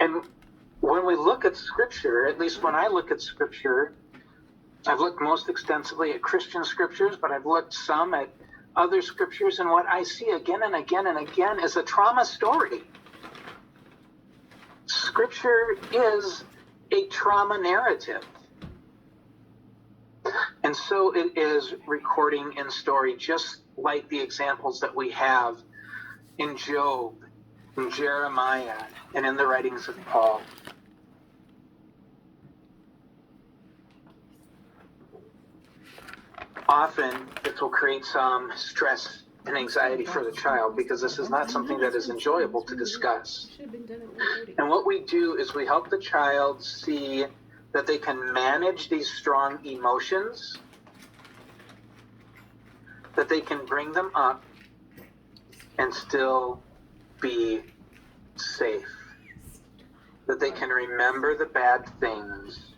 And when we look at Scripture, at least when I look at Scripture, I've looked most extensively at Christian Scriptures, but I've looked some at other Scriptures, and what I see again and again and again is a trauma story. Scripture is a trauma narrative. And so it is recording in story, just like the examples that we have in Job, in Jeremiah, and in the writings of Paul. Often it will create some stress and anxiety for the child because this is not something that is enjoyable to discuss. And what we do is we help the child see that they can manage these strong emotions, that they can bring them up and still be safe, that they can remember the bad things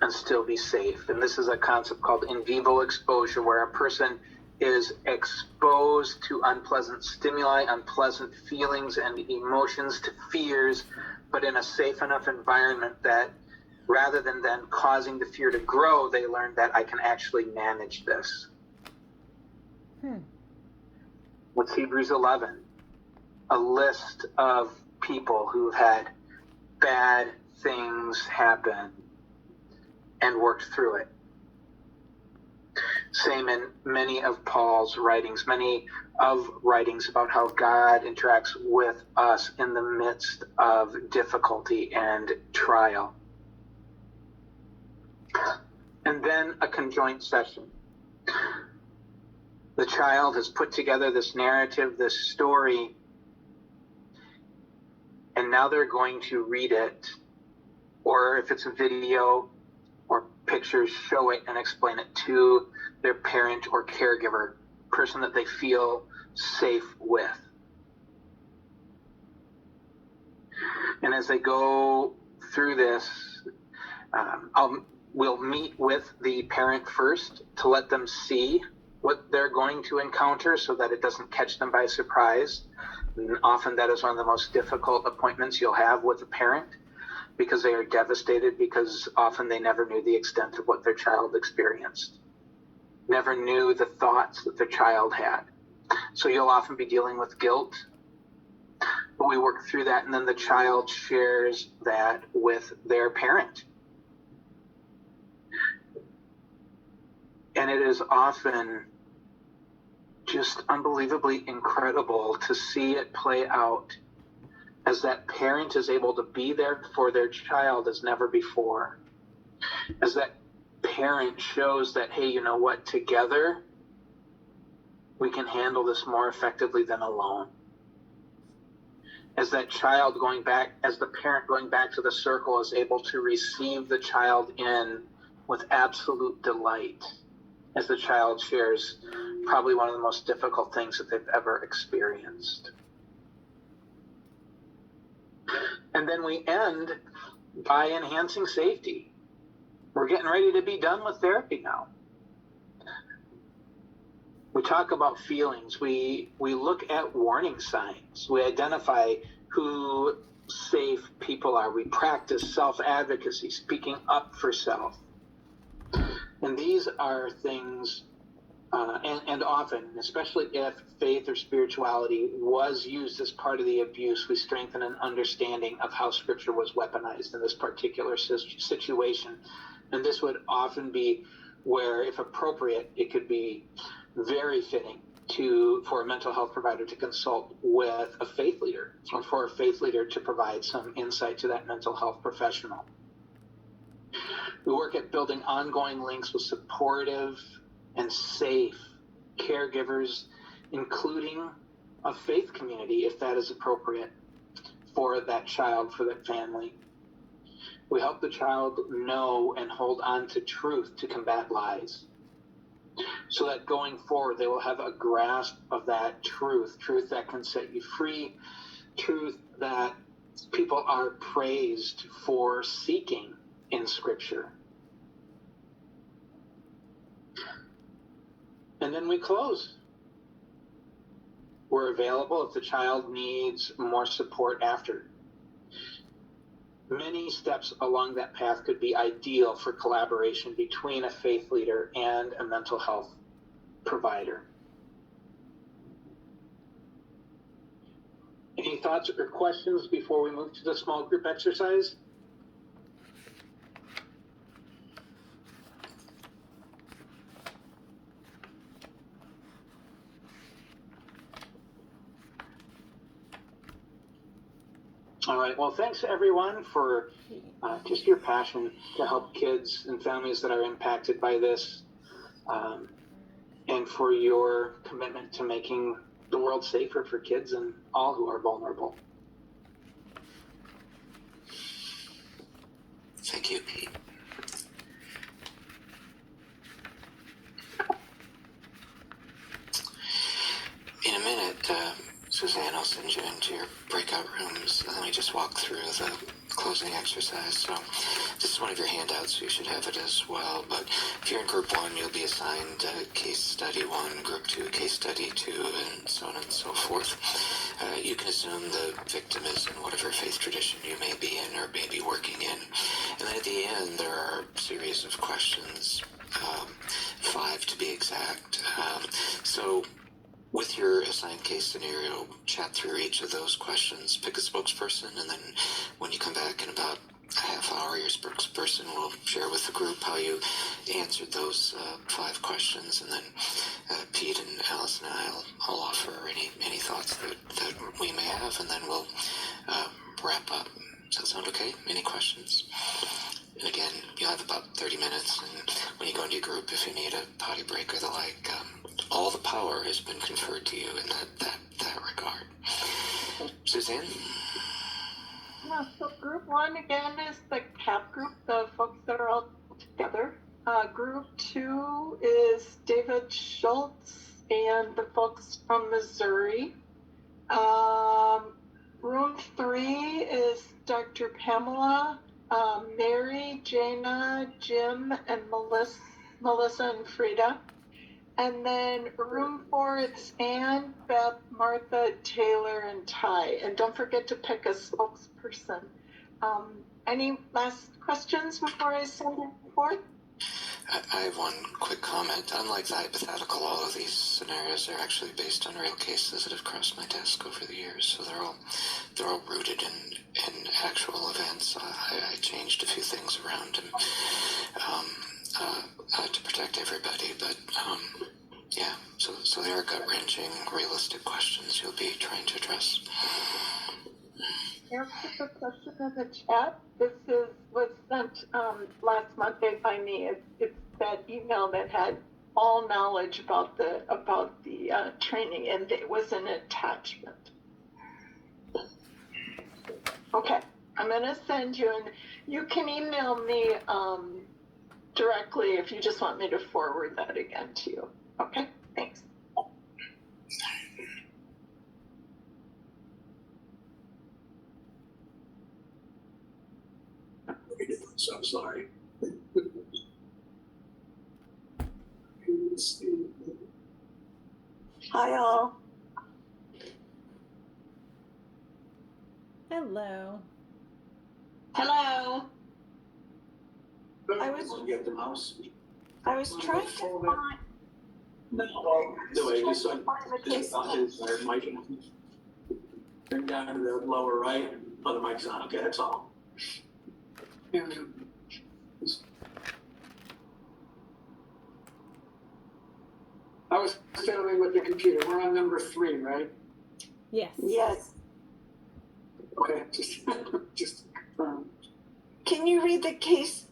and still be safe. And this is a concept called in vivo exposure, where a person is exposed to unpleasant stimuli, unpleasant feelings and emotions, to fears, but in a safe enough environment that rather than then causing the fear to grow, they learn that I can actually manage this. What's Hebrews 11? A list of people who've had bad things happen and worked through it. Same in many of Paul's writings, many of writings about how God interacts with us in the midst of difficulty and trial. And then a conjoint session. The child has put together this narrative, this story, and now they're going to read it, or if it's a video or pictures, show it and explain it to their parent or caregiver, person that they feel safe with. And as they go through this, we'll meet with the parent first to let them see what they're going to encounter so that it doesn't catch them by surprise. And often that is one of the most difficult appointments you'll have with a parent, because they are devastated, because often they never knew the extent of what their child experienced, never knew the thoughts that their child had. So you'll often be dealing with guilt, but we work through that, and then the child shares that with their parent. And it is often just unbelievably incredible to see it play out as that parent is able to be there for their child as never before. As that parent shows that, hey, you know what, together we can handle this more effectively than alone. As that child going back, as the parent going back to the circle is able to receive the child in with absolute delight, as the child shares probably one of the most difficult things that they've ever experienced. And then we end by enhancing safety. We're getting ready to be done with therapy now. We talk about feelings. We look at warning signs. We identify who safe people are. We practice self-advocacy, speaking up for self. And these are things, and often, especially if faith or spirituality was used as part of the abuse, we strengthen an understanding of how Scripture was weaponized in this particular situation. And this would often be where, if appropriate, it could be very fitting for a mental health provider to consult with a faith leader, or for a faith leader to provide some insight to that mental health professional. We work at building ongoing links with supportive and safe caregivers, including a faith community, if that is appropriate for that child, for that family. We help the child know and hold on to truth to combat lies, so that going forward they will have a grasp of that truth that can set you free, truth that people are praised for seeking in Scripture. And then we close. We're available if the child needs more support after. many steps along that path could be ideal for collaboration between a faith leader and a mental health provider. Any thoughts or questions before we move to the small group exercise? All right, well, thanks everyone for just your passion to help kids and families that are impacted by this, and for your commitment to making the world safer for kids and all who are vulnerable. Thank you, Pete. In a minute, Suzanne, I'll send you into your breakout rooms, and let me just walk through the closing exercise. So this is one of your handouts, so you should have it as well. But if you're in group 1, you'll be assigned case study 1, group 2, case study 2, and so on and so forth. You can assume the victim is in whatever faith tradition you may be in or may be working in. And then at the end, there are a series of questions, 5 to be exact. So with your assigned case scenario, chat through each of those questions, pick a spokesperson, and then when you come back in about a half hour, your spokesperson will share with the group how you answered those 5 questions, and then Pete and Allison and I'll offer any thoughts that we may have, and then we'll wrap up. Does that sound okay? Any questions? And again, you'll have about 30 minutes, and when you go into your group, if you need a potty break or the like, all the power has been conferred to you in that regard. Suzanne? Yeah, so group 1 again is the CAP group, the folks that are all together. Group 2 is David Schultz and the folks from Missouri. Room 3 is Dr. Pamela, Mary, Jana, Jim, and Melissa and Frida. And then room 4, it's Anne, Beth, Martha, Taylor, and Ty. And don't forget to pick a spokesperson. Any last questions before I send it forth? I have one quick comment. Unlike the hypothetical, all of these scenarios are actually based on real cases that have crossed my desk over the years. So they're all rooted in actual events. I changed a few things around to protect everybody, but yeah. So they are gut-wrenching, realistic questions you'll be trying to address. Answer the question in the chat. This was sent last Monday by me. It's that email that had all knowledge about the training, and it was an attachment. Okay, I'm gonna send you, and you can email me directly if you just want me to forward that again to you. Okay, thanks. So I'm sorry. Hi all. Hello. Hello. Get the mouse. I was trying to find. No, just mic. Turn down to the lower right. Oh, the mic's on. Okay, that's all. I was fiddling with the computer. We're on number 3, right? Yes. Yes. Okay, just confirm. Can you read the case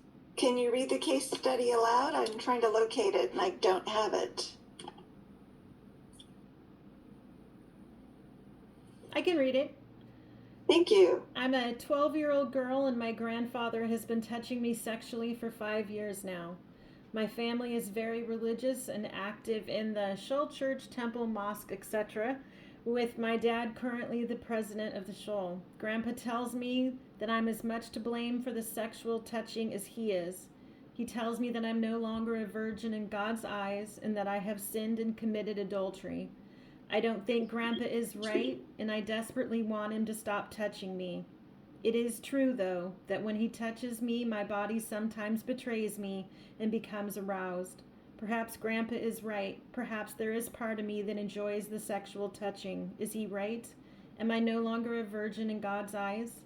study aloud? I'm trying to locate it and I don't have it. I can read it. Thank you. I'm a 12-year-old girl and my grandfather has been touching me sexually for 5 years now. My family is very religious and active in the Shoal Church, Temple, Mosque, etc., with my dad currently the president of the Shoal. Grandpa tells me that I'm as much to blame for the sexual touching as he is. He tells me that I'm no longer a virgin in God's eyes and that I have sinned and committed adultery. I don't think Grandpa is right, and I desperately want him to stop touching me. It is true, though, that when he touches me, my body sometimes betrays me and becomes aroused. Perhaps Grandpa is right. Perhaps there is part of me that enjoys the sexual touching. Is he right? Am I no longer a virgin in God's eyes?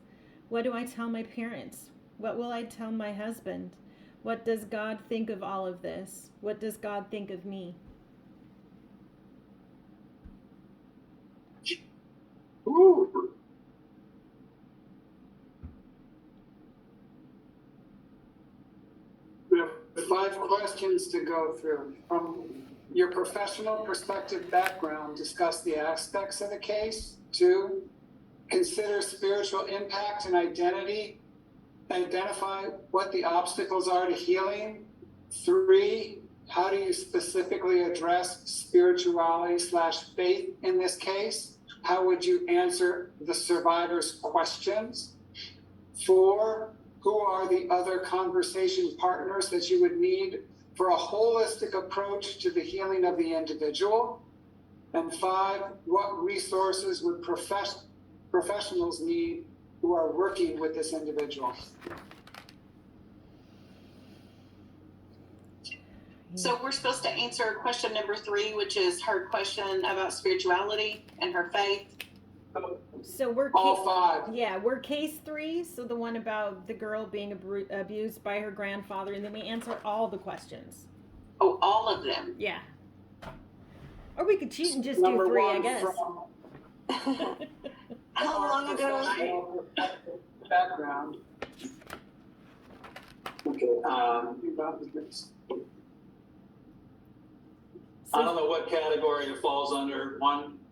What do I tell my parents? What will I tell my husband? What does God think of all of this? What does God think of me? Ooh. We have 5 questions to go through. From your professional perspective background, discuss the aspects of the case. 2, consider spiritual impact and identity. Identify what the obstacles are to healing. 3, how do you specifically address spirituality/faith in this case? How would you answer the survivor's questions? 4, who are the other conversation partners that you would need for a holistic approach to the healing of the individual? And 5, what resources would professionals need who are working with this individual? So we're supposed to answer question number 3, which is her question about spirituality and her faith. So we're All 5. Yeah, we're case 3, so the one about the girl being abused by her grandfather, and then we answer all the questions. Oh, all of them. Yeah. Or we could cheat and just Number do 3, I 1 guess. from How long ago? professional background. Okay, I don't know what category it falls under.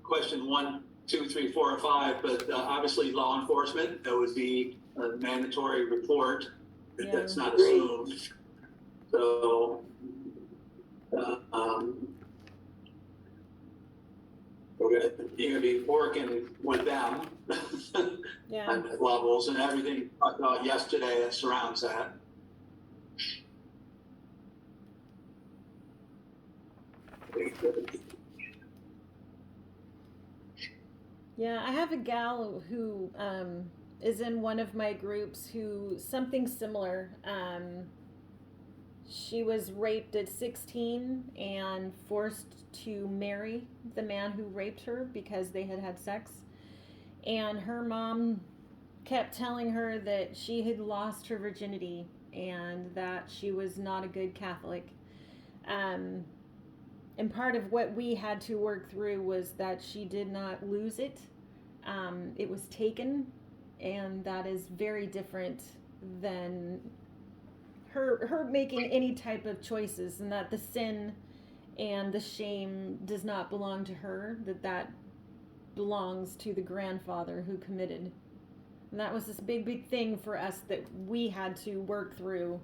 Question 1, 2, 3, 4, or 5, but obviously law enforcement, that would be a mandatory report. Yeah. That's not assumed. So, you're gonna be working with them Yeah. on levels and everything you talked about yesterday that surrounds that. Yeah, I have a gal who is in one of my groups who something similar. She was raped at 16 and forced to marry the man who raped her because they had had sex. And her mom kept telling her that she had lost her virginity and that she was not a good Catholic. And part of what we had to work through was that she did not lose it. It was taken, and that is very different than her making any type of choices, and that the sin and the shame does not belong to her, that belongs to the grandfather who committed. And that was this big thing for us that we had to work through,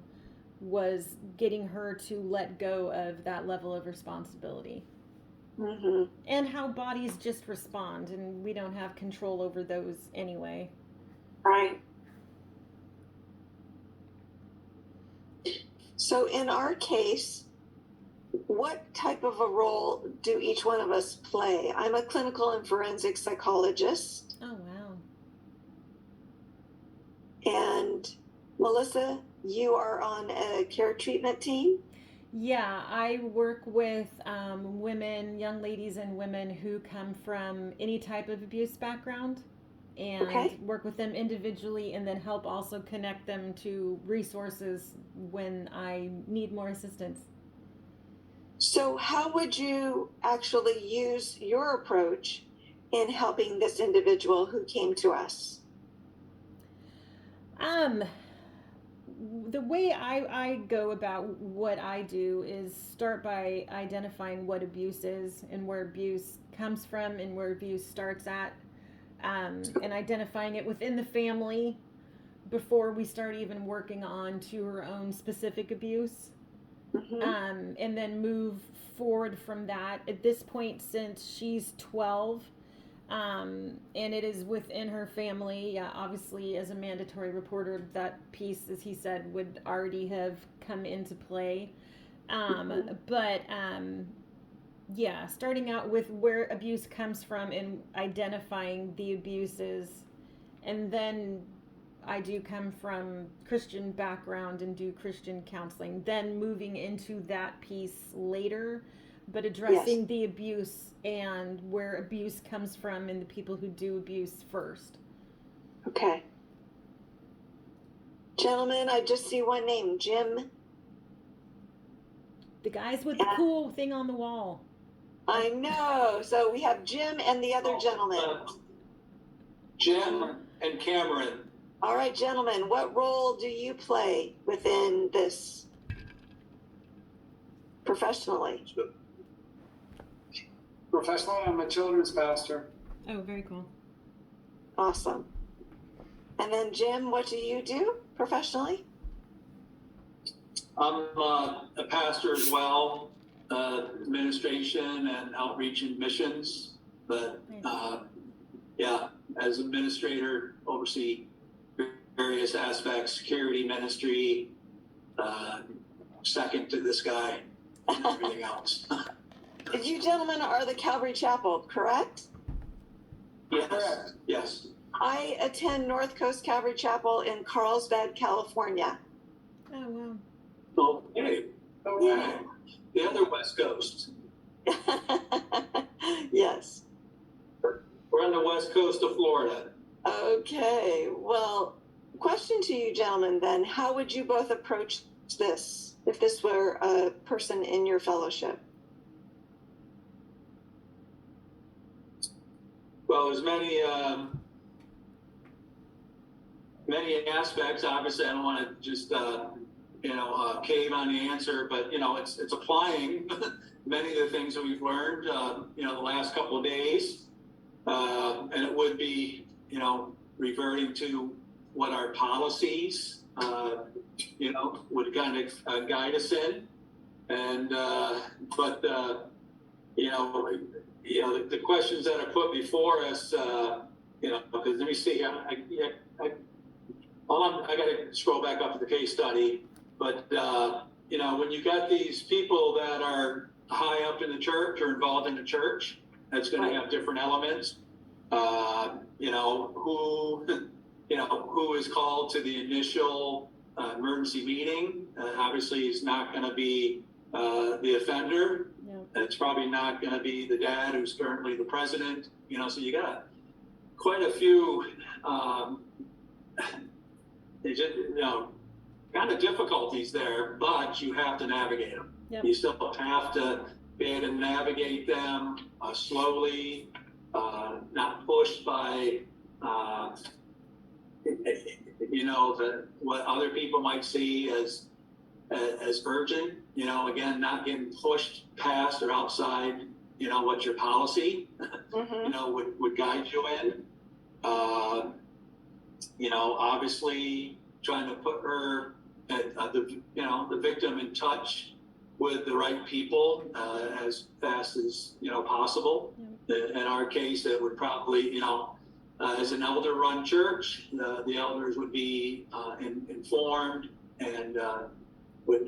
was getting her to let go of that level of responsibility. Mm-hmm. And how bodies just respond, and we don't have control over those anyway. Right. So in our case, what type of a role do each one of us play? I'm a clinical and forensic psychologist. Oh, wow. And Melissa, you are on a care treatment team? Yeah, I work with women, young ladies and women who come from any type of abuse background, and Okay. work with them individually, and then help also connect them to resources when I need more assistance. So how would you actually use your approach in helping this individual who came to us? The way I go about what I do is start by identifying what abuse is and where abuse comes from and where abuse starts at, and identifying it within the family before we start even working on to her own specific abuse. Mm-hmm. And then move forward from that. At this point, since she's 12, and it is within her family, obviously as a mandatory reporter, that piece, as he said, would already have come into play. But starting out with where abuse comes from and identifying the abuses, and then I do come from Christian background and do Christian counseling, then moving into that piece later, but addressing the abuse and where abuse comes from and the people who do abuse first. Okay. Gentlemen, I just see one name, Jim. The guys with the cool thing on the wall. I know. So we have Jim and the other gentleman. Jim and Cameron. All right, gentlemen, what role do you play within this professionally? Professionally, I'm a children's pastor. Oh, very cool. Awesome. And then Jim, what do you do professionally? I'm a pastor as well, administration and outreach and missions. But yeah, as administrator, oversee various aspects, security, ministry, second to this guy, and everything else. You gentlemen are the Calvary Chapel, correct? Yes. Correct. Yes. I attend North Coast Calvary Chapel in Carlsbad, California. Oh, wow. Okay. Okay. The other West Coast. Yes. We're on the West Coast of Florida. Okay. Well, question to you gentlemen then. How would you both approach this if this were a person in your fellowship? Well, there's many aspects. Obviously, I don't want to just cave on the answer, but it's applying many of the things that we've learned the last couple of days, and it would be reverting to what our policies would kind of guide us in, and the questions that are put before us, because let me see, I got to scroll back up to the case study, but when you got these people that are high up in the church or involved in the church, that's going to have different elements. Who is called to the initial emergency meeting? Obviously, is not going to be the offender. Yeah. It's probably not going to be the dad who's currently the president. So you got quite a few kind of difficulties there, but you have to navigate them. Yep. You still have to be able to navigate them slowly, not pushed by what other people might see as urgent. Again, not getting pushed past or outside what your policy would guide you in. Obviously trying to put her the victim in touch with the right people as fast as possible. In our case, it would probably as an elder-run church, the elders would be informed and would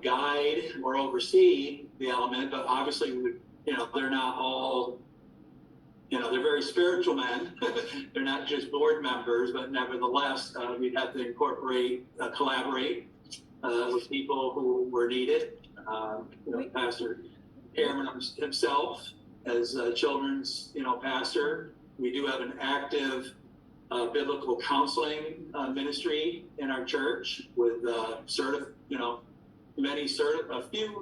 guide or oversee the element, but obviously would they're not all they're very spiritual men. They're not just board members, but nevertheless, we'd have to collaborate with people who were needed. Pastor Cameron himself, as a children's pastor, we do have an active biblical counseling ministry in our church with a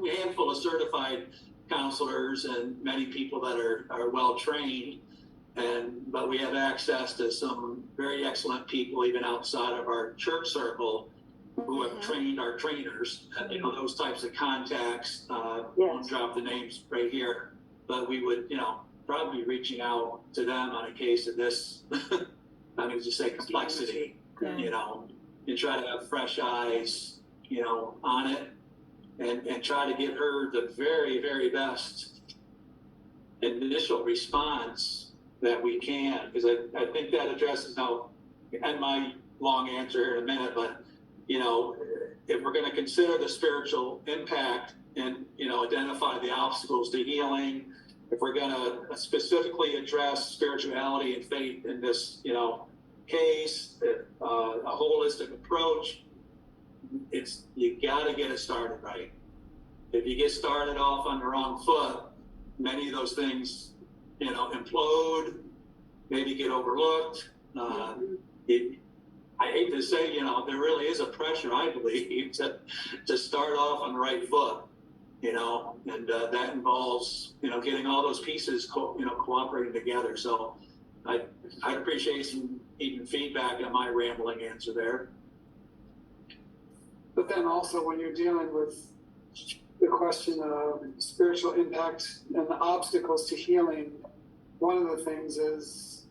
handful of certified counselors and many people that are well trained, but we have access to some very excellent people even outside of our church circle who have trained our trainers. Those types of contacts. Won't drop the names right here, but we would probably be reaching out to them on a case of this. I mean, just say complexity, and try to have fresh eyes, on it. And try to give her the very, very best initial response that we can, because I think that addresses and my long answer here in a minute, but if we're going to consider the spiritual impact and identify the obstacles to healing, if we're going to specifically address spirituality and faith in this case, a holistic approach. You got to get it started right. If you get started off on the wrong foot, many of those things, implode, maybe get overlooked. I hate to say, there really is a pressure, I believe, to start off on the right foot, and that involves, getting all those pieces, cooperating together. So I'd appreciate some even feedback on my rambling answer there. But then also when you're dealing with the question of spiritual impact and the obstacles to healing, one of the things is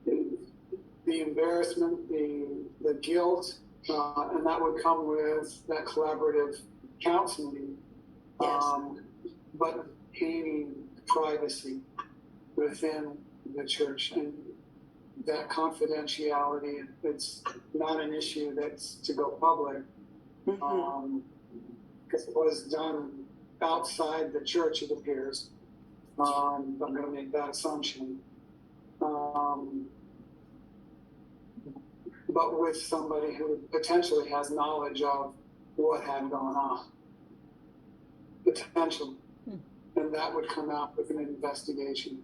the embarrassment, the guilt, and that would come with that collaborative counseling. Yes. But gaining privacy within the church and that confidentiality, it's not an issue that's to go public. Because it was done outside the church, it appears. I'm going to make that assumption. But with somebody who potentially has knowledge of what had gone on. Potential. And that would come out with an investigation.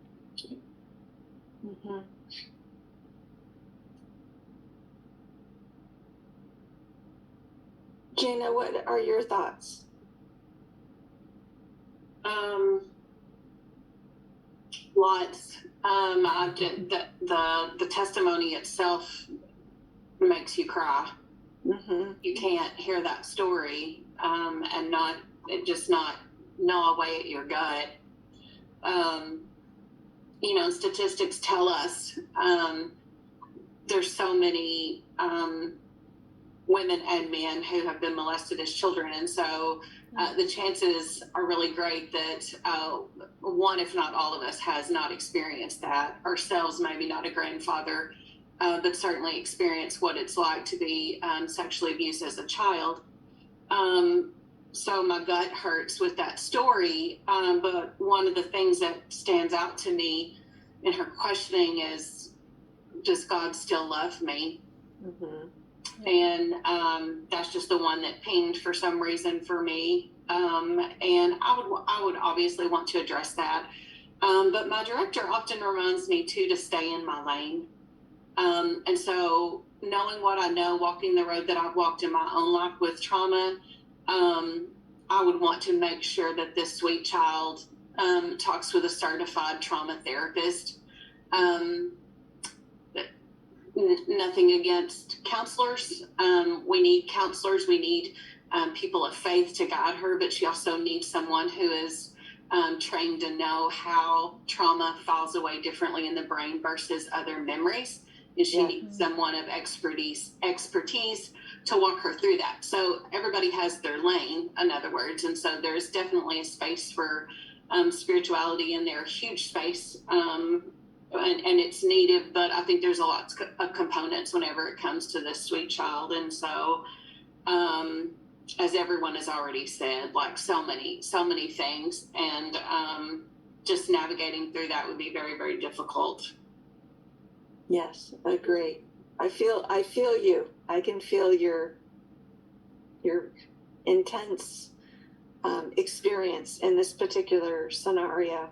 Jana, what are your thoughts? Lots. The testimony itself makes you cry. You can't hear that story and not gnaw away at your gut. Statistics tell us there's so many women and men who have been molested as children, and so the chances are really great that one, if not all of us, has not experienced that ourselves, maybe not a grandfather, but certainly experienced what it's like to be sexually abused as a child. So my gut hurts with that story, but one of the things that stands out to me in her questioning is, does God still love me? And that's just the one that pinged for some reason for me. And I would obviously want to address that. But my director often reminds me too to stay in my lane. And so knowing what I know, walking the road that I've walked in my own life with trauma, I would want to make sure that this sweet child talks with a certified trauma therapist. Nothing against counselors. We need counselors. We need people of faith to guide her, but she also needs someone who is trained to know how trauma files away differently in the brain versus other memories. And she needs someone of expertise to walk her through that. So everybody has their lane, in other words. And so there's definitely a space for spirituality in there, a huge space. And it's needed, but I think there's a lot of components whenever it comes to this sweet child. And so, as everyone has already said, like so many things, and just navigating through that would be very, very difficult. Yes, I agree. I feel you. I can feel your intense experience in this particular scenario.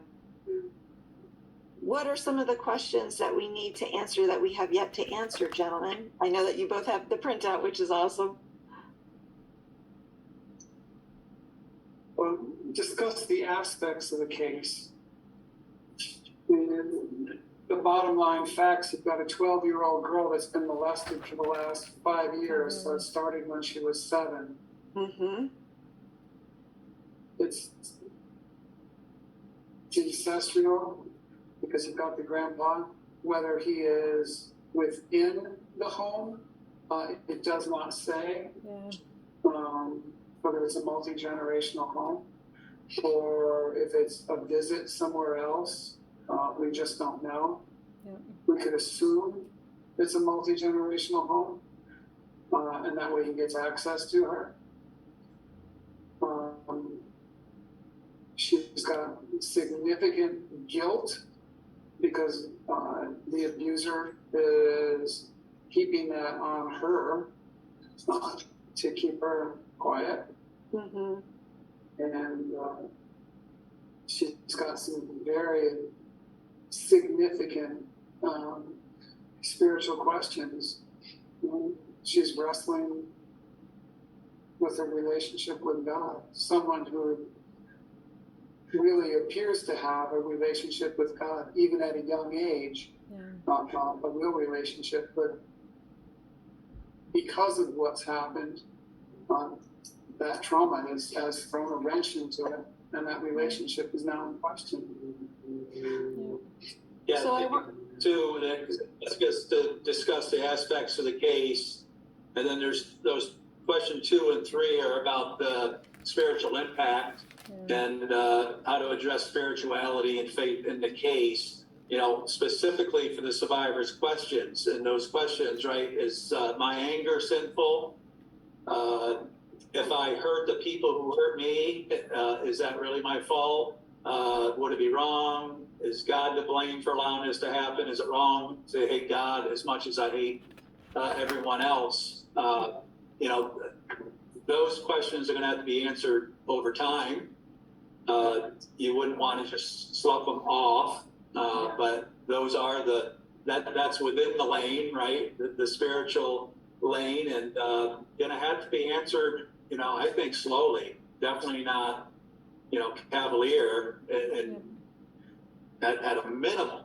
What are some of the questions that we need to answer that we have yet to answer, gentlemen? I know that you both have the printout, which is awesome. Well, discuss the aspects of the case. The bottom line facts, you've got a 12-year-old girl that's been molested for the last 5 years, so it started when she was 7. It's ancestral, because you've got the grandpa, whether he is within the home, it does not say, whether it's a multi-generational home, or if it's a visit somewhere else, we just don't know. We could assume it's a multi-generational home, and that way he gets access to her. She's got significant guilt because the abuser is keeping that on her to keep her quiet. Mm-hmm. And she's got some very significant spiritual questions. She's wrestling with her relationship with God, someone who really appears to have a relationship with God, even at a young age, not a real relationship, but because of what's happened, that trauma has thrown a wrench into it, and that relationship is now in question. Yeah, So I let's just to discuss the aspects of the case, and then there's those question 2 and 3 are about the spiritual impact and how to address spirituality and faith in the case. You know, specifically for the survivor's questions, and those questions, right? Is my anger sinful? If I hurt the people who hurt me, is that really my fault? Would it be wrong? Is God to blame for allowing this to happen? Is it wrong to hate God as much as I hate everyone else? You know, those questions are going to have to be answered over time. You wouldn't want to just slough them off, but those are that's within the lane, right? The spiritual lane, and going to have to be answered. You know, I think slowly, definitely not, you know, cavalier, and at a minimum,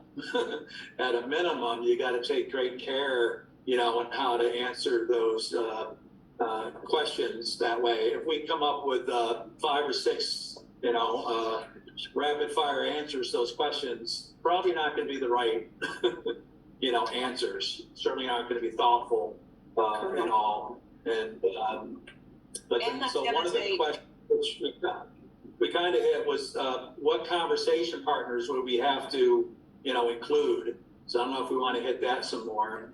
at a minimum, you got to take great care, you know, on how to answer those questions that way. If we come up with 5 or 6, you know, rapid fire answers to those questions, probably not going to be the right, you know, answers. Certainly not going to be thoughtful at all. And but And so one of the questions which we kind of hit was what conversation partners would we have to, you know, include? So I don't know if we want to hit that some more.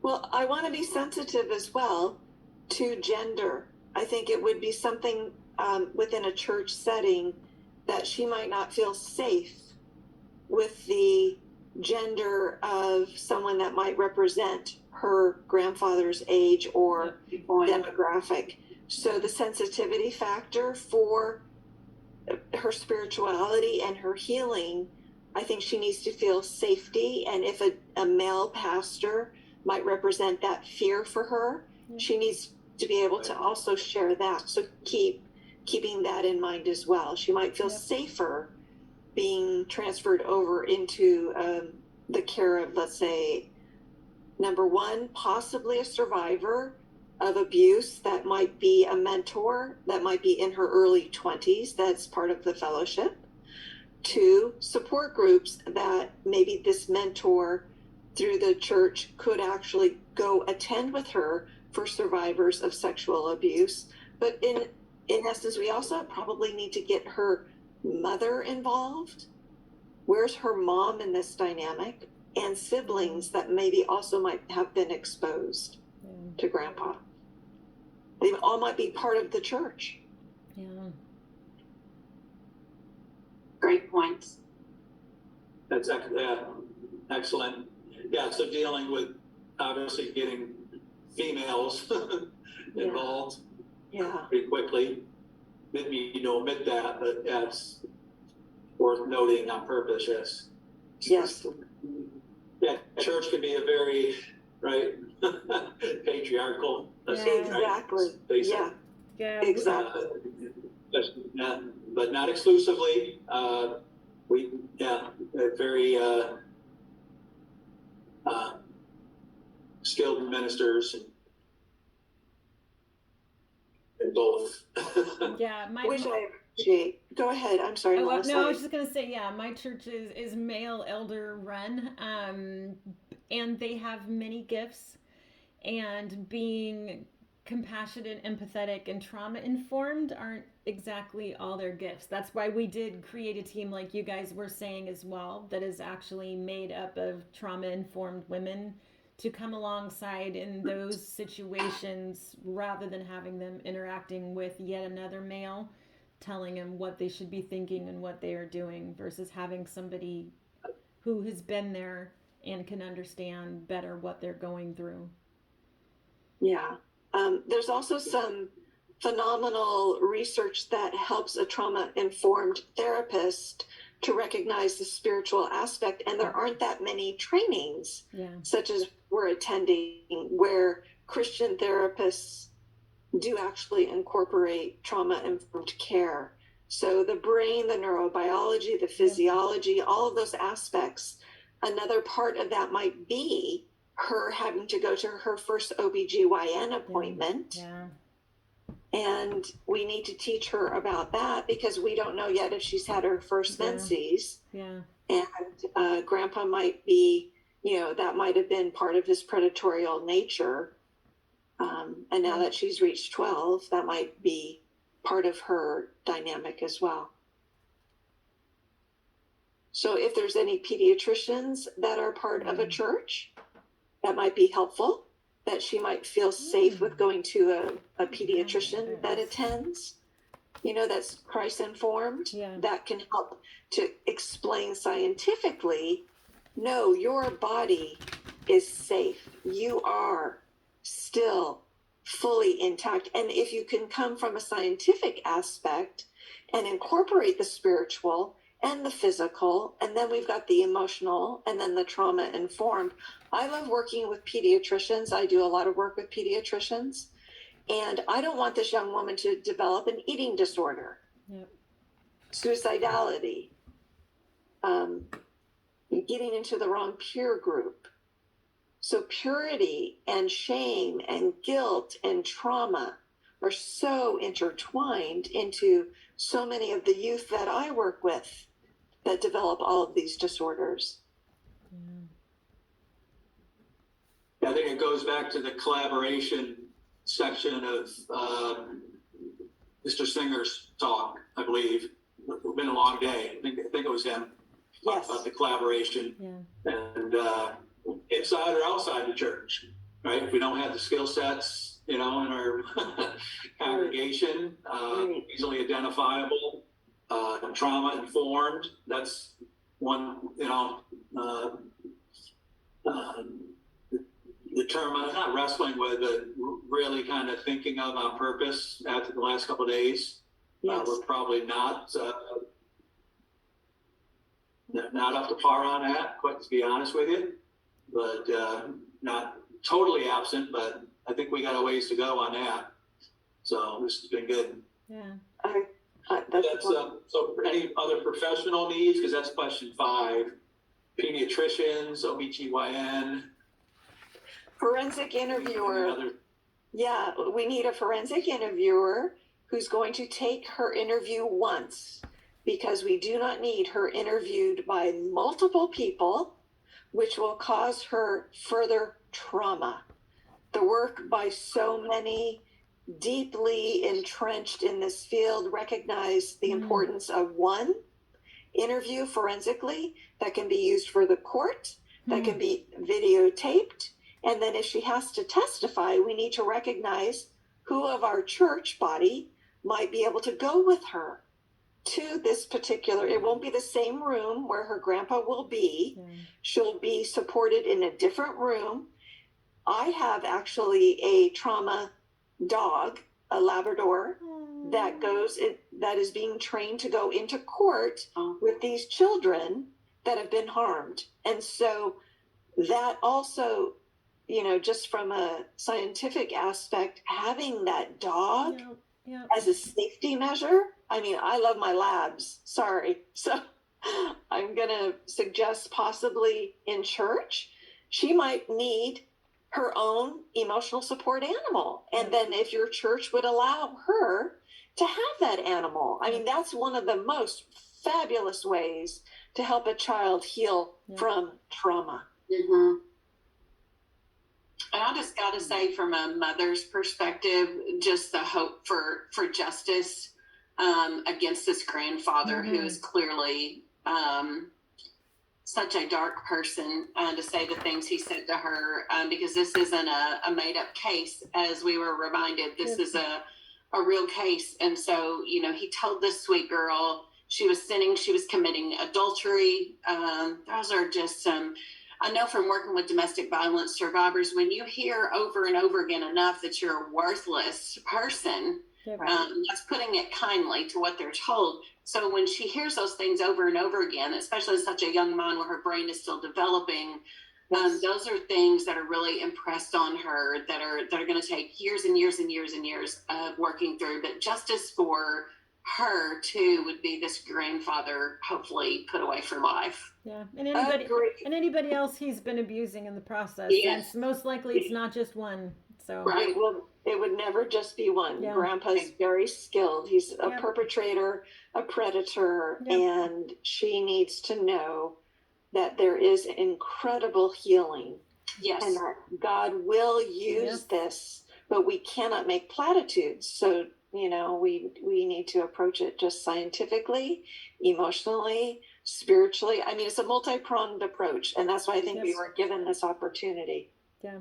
Well, I want to be sensitive as well to gender. I think it would be something within a church setting that she might not feel safe with the gender of someone that might represent her grandfather's age or demographic. So the sensitivity factor for her spirituality and her healing, I think she needs to feel safety. And if a male pastor might represent that fear for her, she needs to be able to also share that. So keeping that in mind as well. She might feel safer being transferred over into the care of, let's say, number 1, possibly a survivor of abuse that might be a mentor, that might be in her early 20s, that's part of the fellowship. 2, support groups that maybe this mentor through the church could actually go attend with her for survivors of sexual abuse. But in essence, we also probably need to get her mother involved. Where's her mom in this dynamic? And siblings that maybe also might have been exposed to grandpa. They all might be part of the church. Yeah. Great points. That's excellent. Yeah, so dealing with obviously getting females involved pretty quickly. Didn't mean to omit that, but that's worth noting on purpose, yes. Yes. Yeah, church can be a very, right, patriarchal. Exactly. Right? Yeah. Exactly. But not exclusively. Very skilled ministers in both. Yeah, Which I appreciate. Go ahead. I'm sorry, Melissa. No, I was just gonna say, my church is male elder run, and they have many gifts, and being compassionate, empathetic, and trauma informed aren't exactly all their gifts. That's why we did create a team, like you guys were saying as well, that is actually made up of trauma informed women to come alongside in those situations rather than having them interacting with yet another male. telling them what they should be thinking and what they are doing versus having somebody who has been there and can understand better what they're going through. Yeah. There's also some phenomenal research that helps a trauma-informed therapist to recognize the spiritual aspect. And there aren't that many trainings, such as we're attending, where Christian therapists do actually incorporate trauma-informed care. So the brain, the neurobiology, the physiology, all of those aspects. Another part of that might be her having to go to her first OBGYN appointment. Yeah. And we need to teach her about that because we don't know yet if she's had her first menses. Yeah. And grandpa might be, that might have been part of his predatorial nature. And now that she's reached 12, that might be part of her dynamic as well. So if there's any pediatricians that are part of a church, that might be helpful, that she might feel safe with going to a pediatrician that attends, that's Christ-informed, that can help to explain scientifically, no, your body is safe. You are still fully intact. And if you can come from a scientific aspect and incorporate the spiritual and the physical, and then we've got the emotional, and then the trauma-informed. I love working with pediatricians. I do a lot of work with pediatricians, and I don't want this young woman to develop an eating disorder, suicidality, getting into the wrong peer group. So purity and shame and guilt and trauma are so intertwined into so many of the youth that I work with that develop all of these disorders. I think it goes back to the collaboration section of Mr. Singer's talk, I believe. It's been a long day. I think it was him. Yes. About the collaboration. And inside or outside the church, right? If we don't have the skill sets, in our congregation, easily identifiable, trauma informed. That's one, the term I'm not wrestling with, but really kind of thinking of on purpose after the last couple of days. Yes. We're probably not up to par on that, quite to be honest with you, but not totally absent, but I think we got a ways to go on that. So this has been good. Yeah. That's so for any other professional needs, because that's question 5, pediatricians, OBGYN. Forensic interviewer. Yeah, we need a forensic interviewer who's going to take her interview once, because we do not need her interviewed by multiple people, which will cause her further trauma. The work by so many deeply entrenched in this field recognize the importance of one interview forensically that can be used for the court, that can be videotaped. And then if she has to testify, we need to recognize who of our church body might be able to go with her to this particular, it won't be the same room where her grandpa will be. She'll be supported in a different room. I have actually a trauma dog, a Labrador, that is being trained to go into court with these children that have been harmed. And so that also, just from a scientific aspect, having that dog as a safety measure. I mean, I love my labs. Sorry. So I'm going to suggest possibly in church, she might need her own emotional support animal. And then if your church would allow her to have that animal, I mean, that's one of the most fabulous ways to help a child heal from trauma. Mm-hmm. And I just got to say, from a mother's perspective, just the hope for justice against this grandfather who is clearly such a dark person, to say the things he said to her, because this isn't a made-up case, as we were reminded. This is a a real case. And so, you know, he told this sweet girl she was sinning, she was committing adultery. Those are just some, I know from working with domestic violence survivors, when you hear over and over again enough that you're a worthless person, that's putting it kindly to what they're told. So when she hears those things over and over again, especially as such a young mind where her brain is still developing, those are things that are really impressed on her that are going to take years and years and years and years of working through. But justice for her too would be this grandfather hopefully put away for life. Yeah, and anybody else he's been abusing in the process. Yes. And most likely it's not just one. So right. Well, it would never just be one. Yeah. Grandpa's very skilled. He's a perpetrator, a predator, and she needs to know that there is incredible healing. Yes. And that God will use this, but we cannot make platitudes. So, you know, we need to approach it just scientifically, emotionally, spiritually. I mean, it's a multi-pronged approach, and that's why I think we were given this opportunity. Yeah.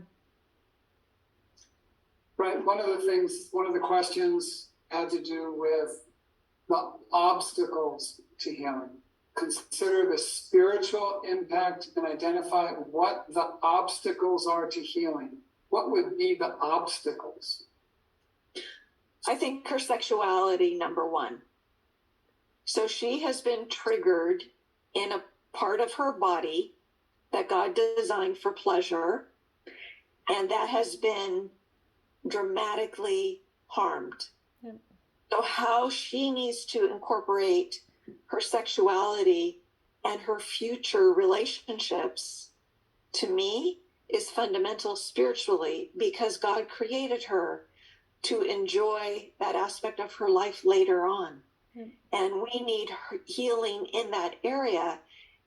Right. One of the questions had to do with the obstacles to healing. Consider the spiritual impact and identify what the obstacles are to healing. What would be the obstacles? I think her sexuality, number one. So she has been triggered in a part of her body that God designed for pleasure, and that has been dramatically harmed. Yep. So how she needs to incorporate her sexuality and her future relationships, to me, is fundamental spiritually, because God created her to enjoy that aspect of her life later on. And we need healing in that area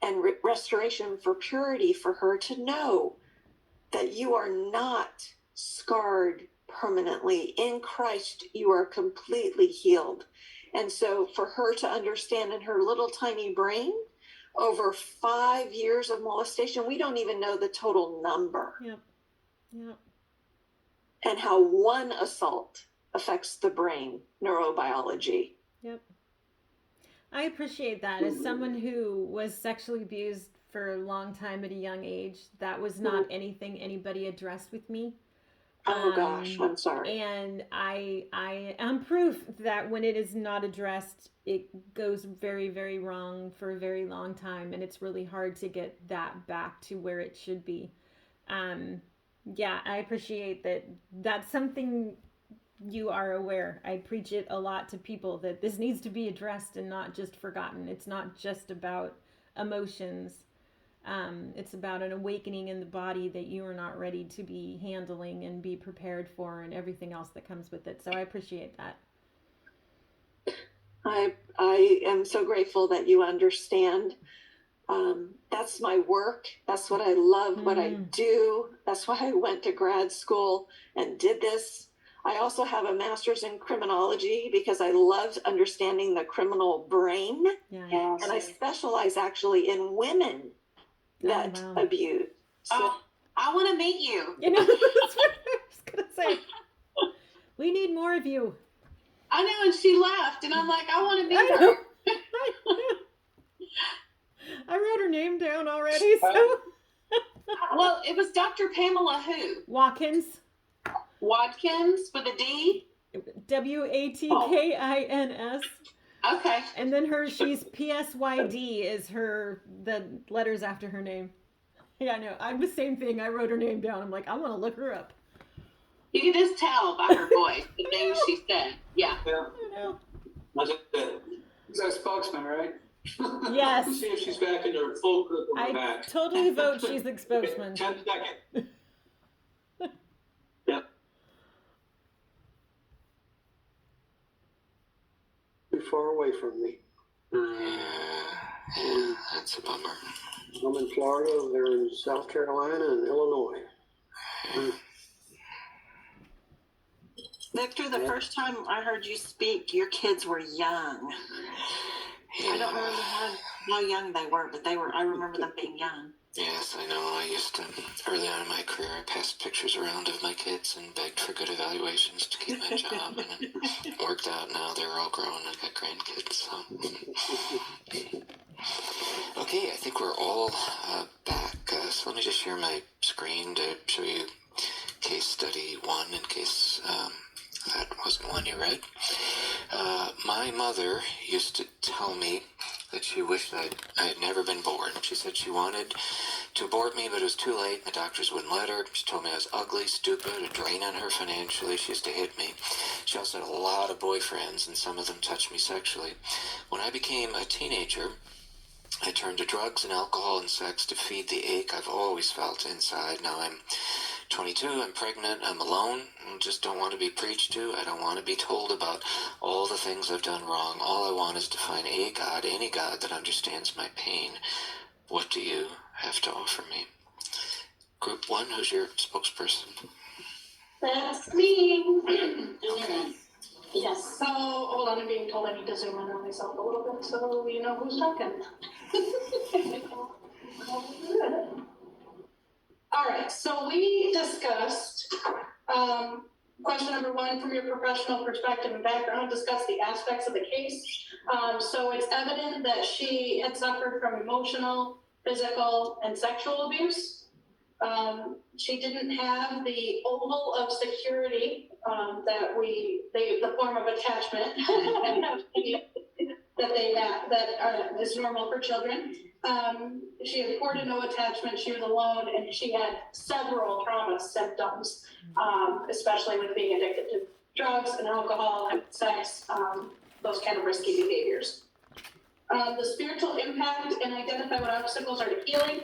and restoration for purity for her to know that you are not scarred permanently. In Christ, you are completely healed. And so for her to understand in her little tiny brain, over 5 years of molestation, we don't even know the total number. Yep. Yep. And how one assault affects the brain, neurobiology. Yep. I appreciate that. As someone who was sexually abused for a long time at a young age, that was not anything anybody addressed with me. Oh gosh, I'm sorry. And I am proof that when it is not addressed, it goes very, very wrong for a very long time, and it's really hard to get that back to where it should be. Yeah, I appreciate that. That's something you are aware. I preach it a lot to people, that this needs to be addressed and not just forgotten. It's not just about emotions. It's about an awakening in the body that you are not ready to be handling and be prepared for, and everything else that comes with it. So I appreciate that. I am so grateful that you understand. That's my work. That's what I love, what I do. That's why I went to grad school and did this. I also have a master's in criminology because I loved understanding the criminal brain. Yeah. And I specialize actually in women that abuse. So, I want to meet you. You know, that's what I was going to say. We need more of you. I know, and she left, and I'm like, I want to meet her. I wrote her name down already. So. Well, it was Dr. Pamela who? Watkins. Watkins with a D? Watkins. Okay. And then she's PSYD is the letters after her name. Yeah, no, I'm the same thing. I wrote her name down. I'm like, I want to look her up. You can just tell by her voice the things she said. Yeah. Yeah. I know. He's our spokesman, right? Yes. See if she's back in her full group on the I back. totally vote she's the spokesman. 10 seconds. Yep. Too far away from me. Yeah, that's a bummer. I'm in Florida, they're in South Carolina and Illinois. Victor, the first time I heard you speak, your kids were young. Yeah. I don't remember how young they were, but I remember them being young. Yes, I know. I used to, early on in my career, I passed pictures around of my kids and begged for good evaluations to keep my job, and it worked out. Now they're all grown. I got grandkids, so. Okay, I think we're all back. So let me just share my screen to show you case study 1 in case that wasn't one you read. My mother used to tell me that she wished I had never been born. She said she wanted to abort me, but it was too late. The doctors wouldn't let her. She told me I was ugly, stupid, a drain on her financially. She used to hit me. She also had a lot of boyfriends, and some of them touched me sexually. When I became a teenager, I turned to drugs and alcohol and sex to feed the ache I've always felt inside. Now I'm 22, I'm pregnant, I'm alone, I just don't want to be preached to. I don't want to be told about all the things I've done wrong. All I want is to find a God, any God that understands my pain. What do you have to offer me? Group 1, who's your spokesperson? That's me. Okay. Yes, so hold on, I'm being told I need to zoom in on myself a little bit so you know who's talking. All right, so we discussed question number 1 from your professional perspective and background, discuss the aspects of the case. So it's evident that she had suffered from emotional, physical, and sexual abuse. She didn't have the oval of security that the form of attachment that is normal for children. She had poor to no attachment. She was alone, and she had several trauma symptoms, especially with being addicted to drugs and alcohol and sex, those kind of risky behaviors. The spiritual impact and identify what obstacles are to healing.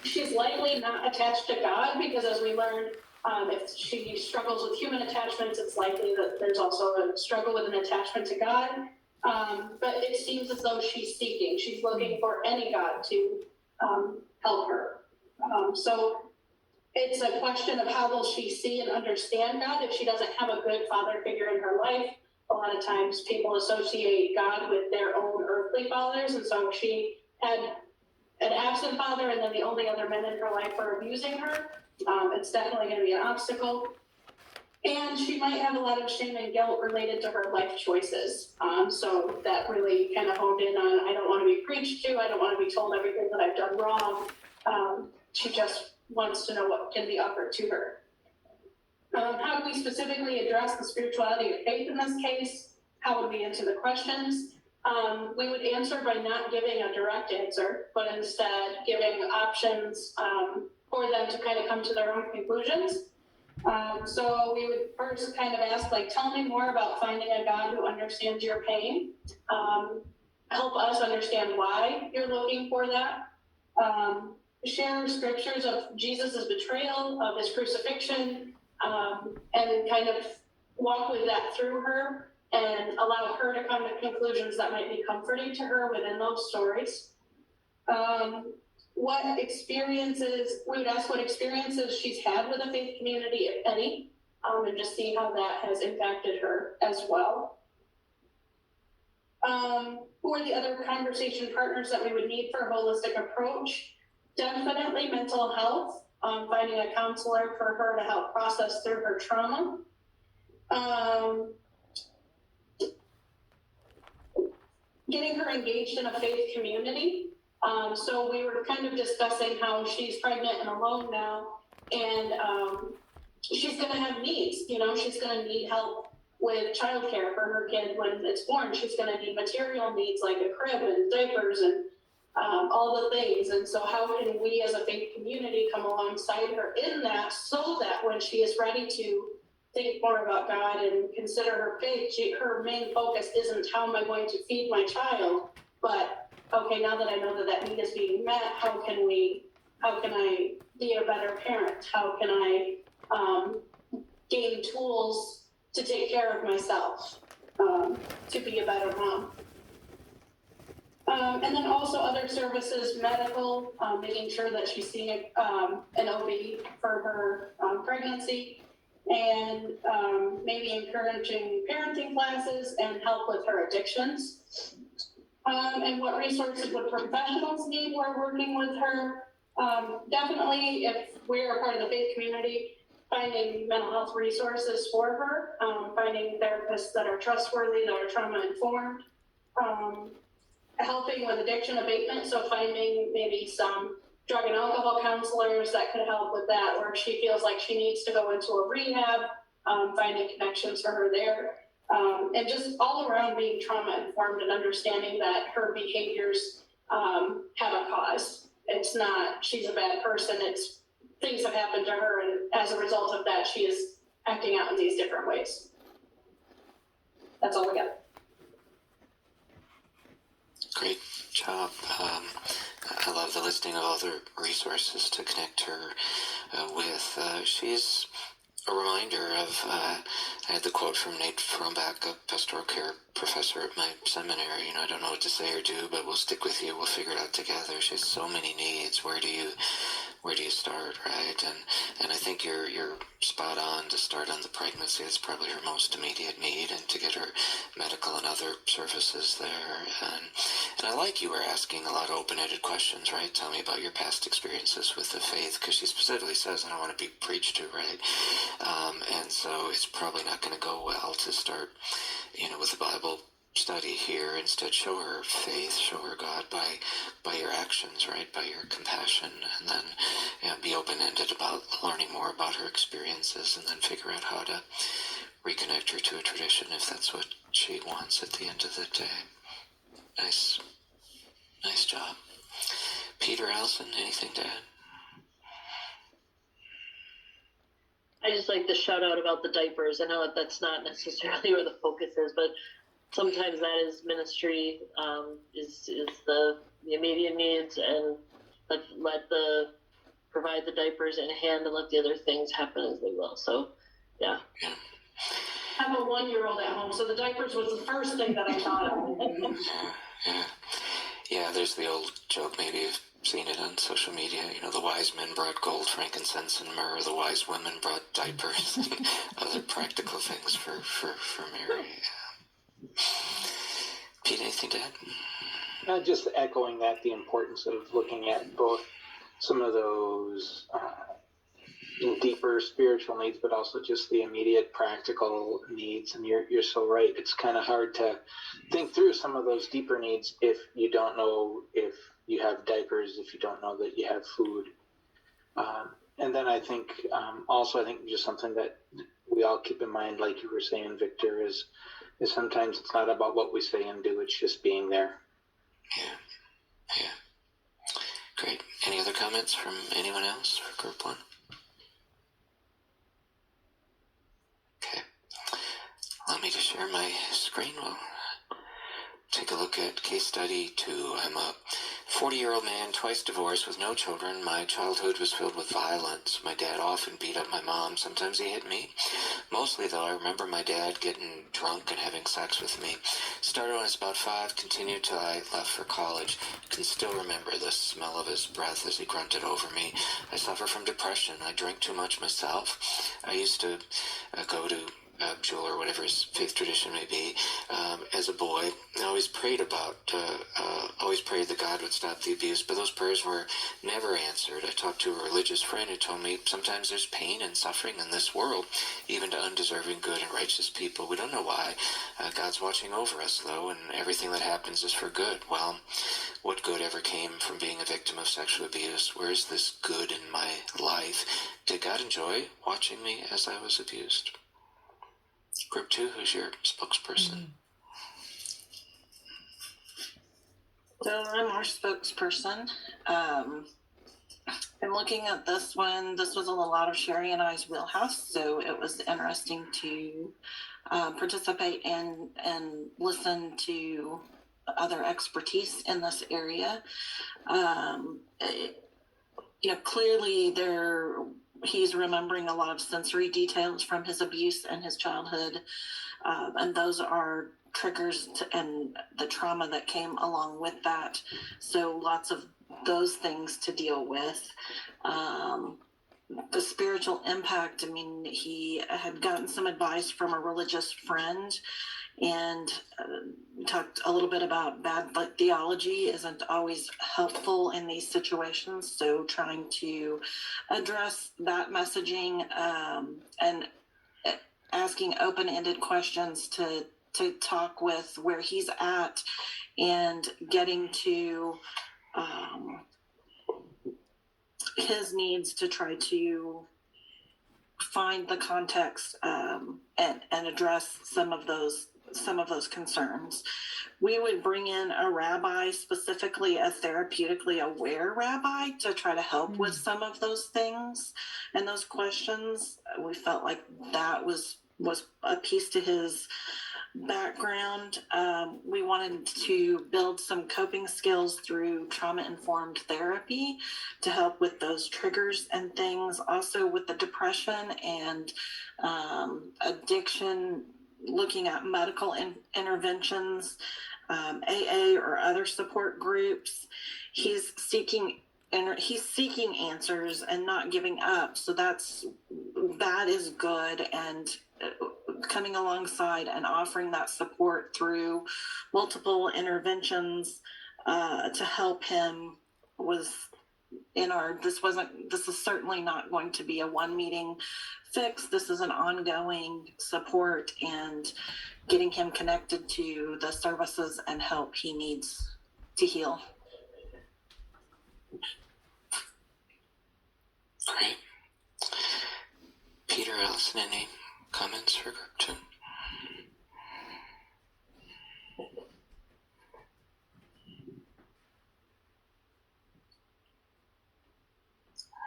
She's likely not attached to God because, as we learned, if she struggles with human attachments, it's likely that there's also a struggle with an attachment to God. But it seems as though she's seeking. She's looking for any God to help her. So it's a question of how will she see and understand God if she doesn't have a good father figure in her life. A lot of times people associate God with their own earthly fathers, and so she had an absent father, and then the only other men in her life are abusing her. It's definitely going to be an obstacle. And she might have a lot of shame and guilt related to her life choices. So that really kind of honed in on, I don't want to be preached to, I don't want to be told everything that I've done wrong. She just wants to know what can be offered to her. How do we specifically address the spirituality of faith in this case? How would we answer the questions? We would answer by not giving a direct answer, but instead giving options for them to kind of come to their own conclusions. So we would first kind of ask, like, tell me more about finding a God who understands your pain. Help us understand why you're looking for that. Share scriptures of Jesus's betrayal, of his crucifixion, and kind of walk with that through her and allow her to come to conclusions that might be comforting to her within those stories. What experiences, we would ask what experiences she's had with a faith community, if any, and just see how that has impacted her as well. Who are the other conversation partners that we would need for a holistic approach? Definitely mental health, finding a counselor for her to help process through her trauma. Getting her engaged in a faith community. So we were kind of discussing how she's pregnant and alone now, and she's going to have needs. You know, she's going to need help with childcare for her kid when it's born. She's going to need material needs like a crib and diapers and all the things. And so how can we as a faith community come alongside her in that so that when she is ready to think more about God and consider her faith, her main focus isn't how am I going to feed my child, but okay, now that I know that that need is being met, how can I be a better parent? How can I gain tools to take care of myself, to be a better mom? And then also other services, medical, making sure that she's seeing an OB for her pregnancy, and maybe encouraging parenting classes and help with her addictions. And what resources would professionals need while working with her? Definitely, if we're part of the faith community, finding mental health resources for her, finding therapists that are trustworthy, that are trauma informed, helping with addiction abatement. So finding maybe some drug and alcohol counselors that could help with that, or if she feels like she needs to go into a rehab, finding connections for her there. And just all around being trauma informed and understanding that her behaviors have a cause. It's not she's a bad person, it's things have happened to her, and as a result of that, she is acting out in these different ways. That's all we got. Great job. I love the listing of all the resources to connect her with. She's a reminder of, I had the quote from Nate Frombach, a pastoral care professor at my seminary. I don't know what to say or do, but we'll stick with you. We'll figure it out together. She has so many needs. Where do you start, right? And I think you're spot on to start on the pregnancy. It's probably her most immediate need, and to get her medical and other services there. And I like you were asking a lot of open-ended questions, right? Tell me about your past experiences with the faith, because she specifically says, I don't want to be preached to, right? And so it's probably not going to go well to start, with the Bible study here. Instead, show her faith, show her God by your actions, right? By your compassion, and then be open-ended about learning more about her experiences, and then figure out how to reconnect her to a tradition if that's what she wants at the end of the day. Nice job. Peter, Allison, anything to add? I just like the shout out about the diapers. I know that's not necessarily where the focus is, but sometimes that is ministry, is the immediate needs, and let provide the diapers in hand and let the other things happen as they will. So, yeah. I have a 1-year-old at home, so the diapers was the first thing that I thought of. Yeah, there's the old joke, maybe you've seen it on social media, the wise men brought gold, frankincense, and myrrh. The wise women brought diapers and other practical things for Mary. Pete, anything to add? Just echoing that, the importance of looking at both some of those deeper spiritual needs, but also just the immediate practical needs. And you're so right. It's kind of hard to think through some of those deeper needs if you don't know if you have diapers, if you don't know that you have food. And then I think just something that we all keep in mind, like you were saying, Victor, is sometimes it's not about what we say and do, it's just being there. Yeah. Great. Any other comments from anyone else for group one? Okay. Allow me to share my screen. We'll take a look at case study 2. I'm a 40-year-old man, twice divorced, with no children. My childhood was filled with violence. My dad often beat up my mom. Sometimes he hit me. Mostly, though, I remember my dad getting drunk and having sex with me. Started when I was about 5, continued till I left for college. I can still remember the smell of his breath as he grunted over me. I suffer from depression. I drink too much myself. I used to go to Jewel or whatever his faith tradition may be, as a boy. I always prayed that God would stop the abuse, but those prayers were never answered. I talked to a religious friend who told me sometimes there's pain and suffering in this world, even to undeserving, good, and righteous people. We don't know why. God's watching over us, though, and everything that happens is for good. Well, what good ever came from being a victim of sexual abuse? Where's this good in my life? Did God enjoy watching me as I was abused? Group 2, who's your spokesperson? So I'm our spokesperson. I'm looking at this one. This was a lot of Sherry and I's wheelhouse, so it was interesting to participate in and listen to other expertise in this area. Clearly he's remembering a lot of sensory details from his abuse and his childhood, and those are triggers and the trauma that came along with that. So lots of those things to deal with. The spiritual impact, he had gotten some advice from a religious friend, And we talked a little bit about bad theology isn't always helpful in these situations. So trying to address that messaging and asking open-ended questions to talk with where he's at and getting to his needs to try to find the context and address some of those concerns. We would bring in a rabbi, specifically a therapeutically aware rabbi, to try to help with some of those things and those questions. We felt like that was a piece to his background. We wanted to build some coping skills through trauma-informed therapy to help with those triggers and things. Also with the depression and addiction, looking at medical interventions, AA or other support groups. He's seeking answers and not giving up. So that is good, and coming alongside and offering that support through multiple interventions to help him this is certainly not going to be a one meeting fix. This is an ongoing support and getting him connected to the services and help he needs to heal. Great. Peter, Allison, any comments for group 2?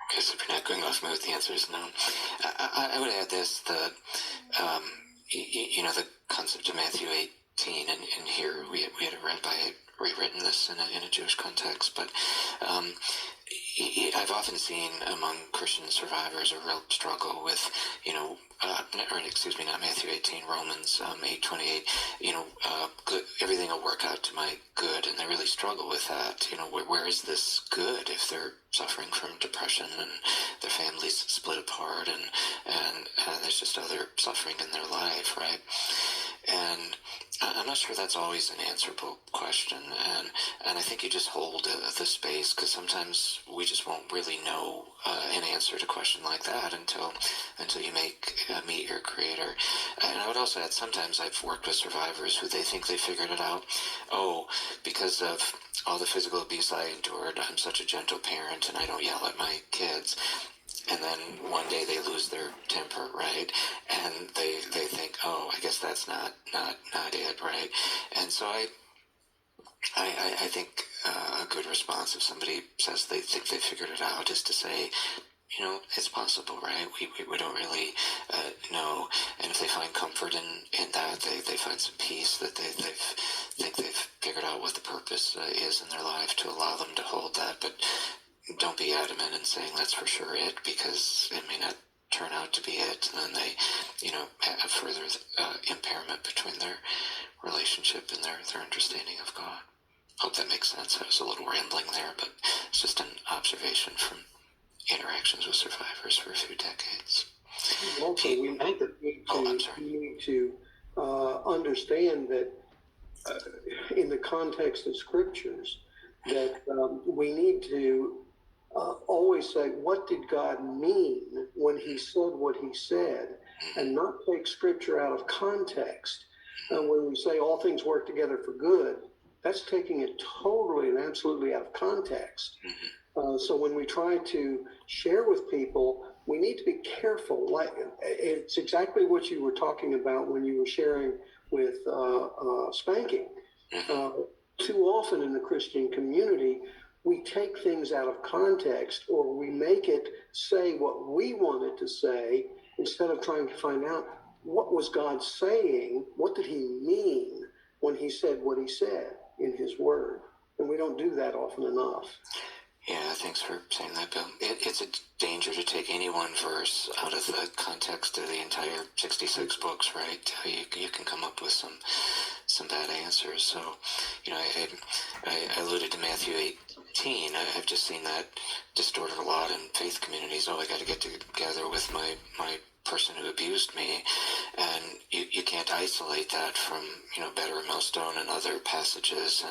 I guess if you're not going off me with the answer is no. I would add this, the concept of Matthew 18, and here we had a rabbi rewritten this in a Jewish context, but I've often seen among Christian survivors a real struggle with, not Matthew 18, Romans 8:28, good, everything will work out to my good, and they really struggle with that. Where is this good if they're suffering from depression and their families split apart and there's just other suffering in their life, right? And I'm not sure that's always an answerable question, and I think you just hold the space, because sometimes we just won't really know an answer to a question like that until you meet your creator. And I would also add, sometimes I've worked with survivors who they think they figured it out. Oh, because of all the physical abuse I endured, I'm such a gentle parent and I don't yell at my kids. And then one day they lose their temper, right? And they think, oh, I guess that's not it, right? And so I think a good response, if somebody says they think they figured it out, is to say, it's possible, right? We don't really know. And if they find comfort in that, they find some peace, that they think they've figured out what the purpose is in their life, to allow them to hold that. But don't be adamant in saying that's for sure it, because it may not turn out to be it, and then they, have further impairment between their relationship and their understanding of God. Hope that makes sense. I was a little rambling there, but it's just an observation from interactions with survivors for a few decades. Also, we need to understand that in the context of scriptures, that we need to always say, what did God mean when he said what he said, and not take scripture out of context. When we say all things work together for good, that's taking it totally and absolutely out of context. So when we try to share with people, we need to be careful. Like, it's exactly what you were talking about when you were sharing with spanking. Too often in the Christian community, we take things out of context, or we make it say what we want it to say, instead of trying to find out what was God saying, what did he mean when he said what he said in his word. And we don't do that often enough. Yeah, thanks for saying that, Bill. It's a danger to take any one verse out of the context of the entire 66 books, right? You can come up with some bad answers. So, I alluded to Matthew 18. I've just seen that distorted a lot in faith communities. Oh, I got to get together with my person who abused me. And you can't isolate that from, Better and Millstone and other passages,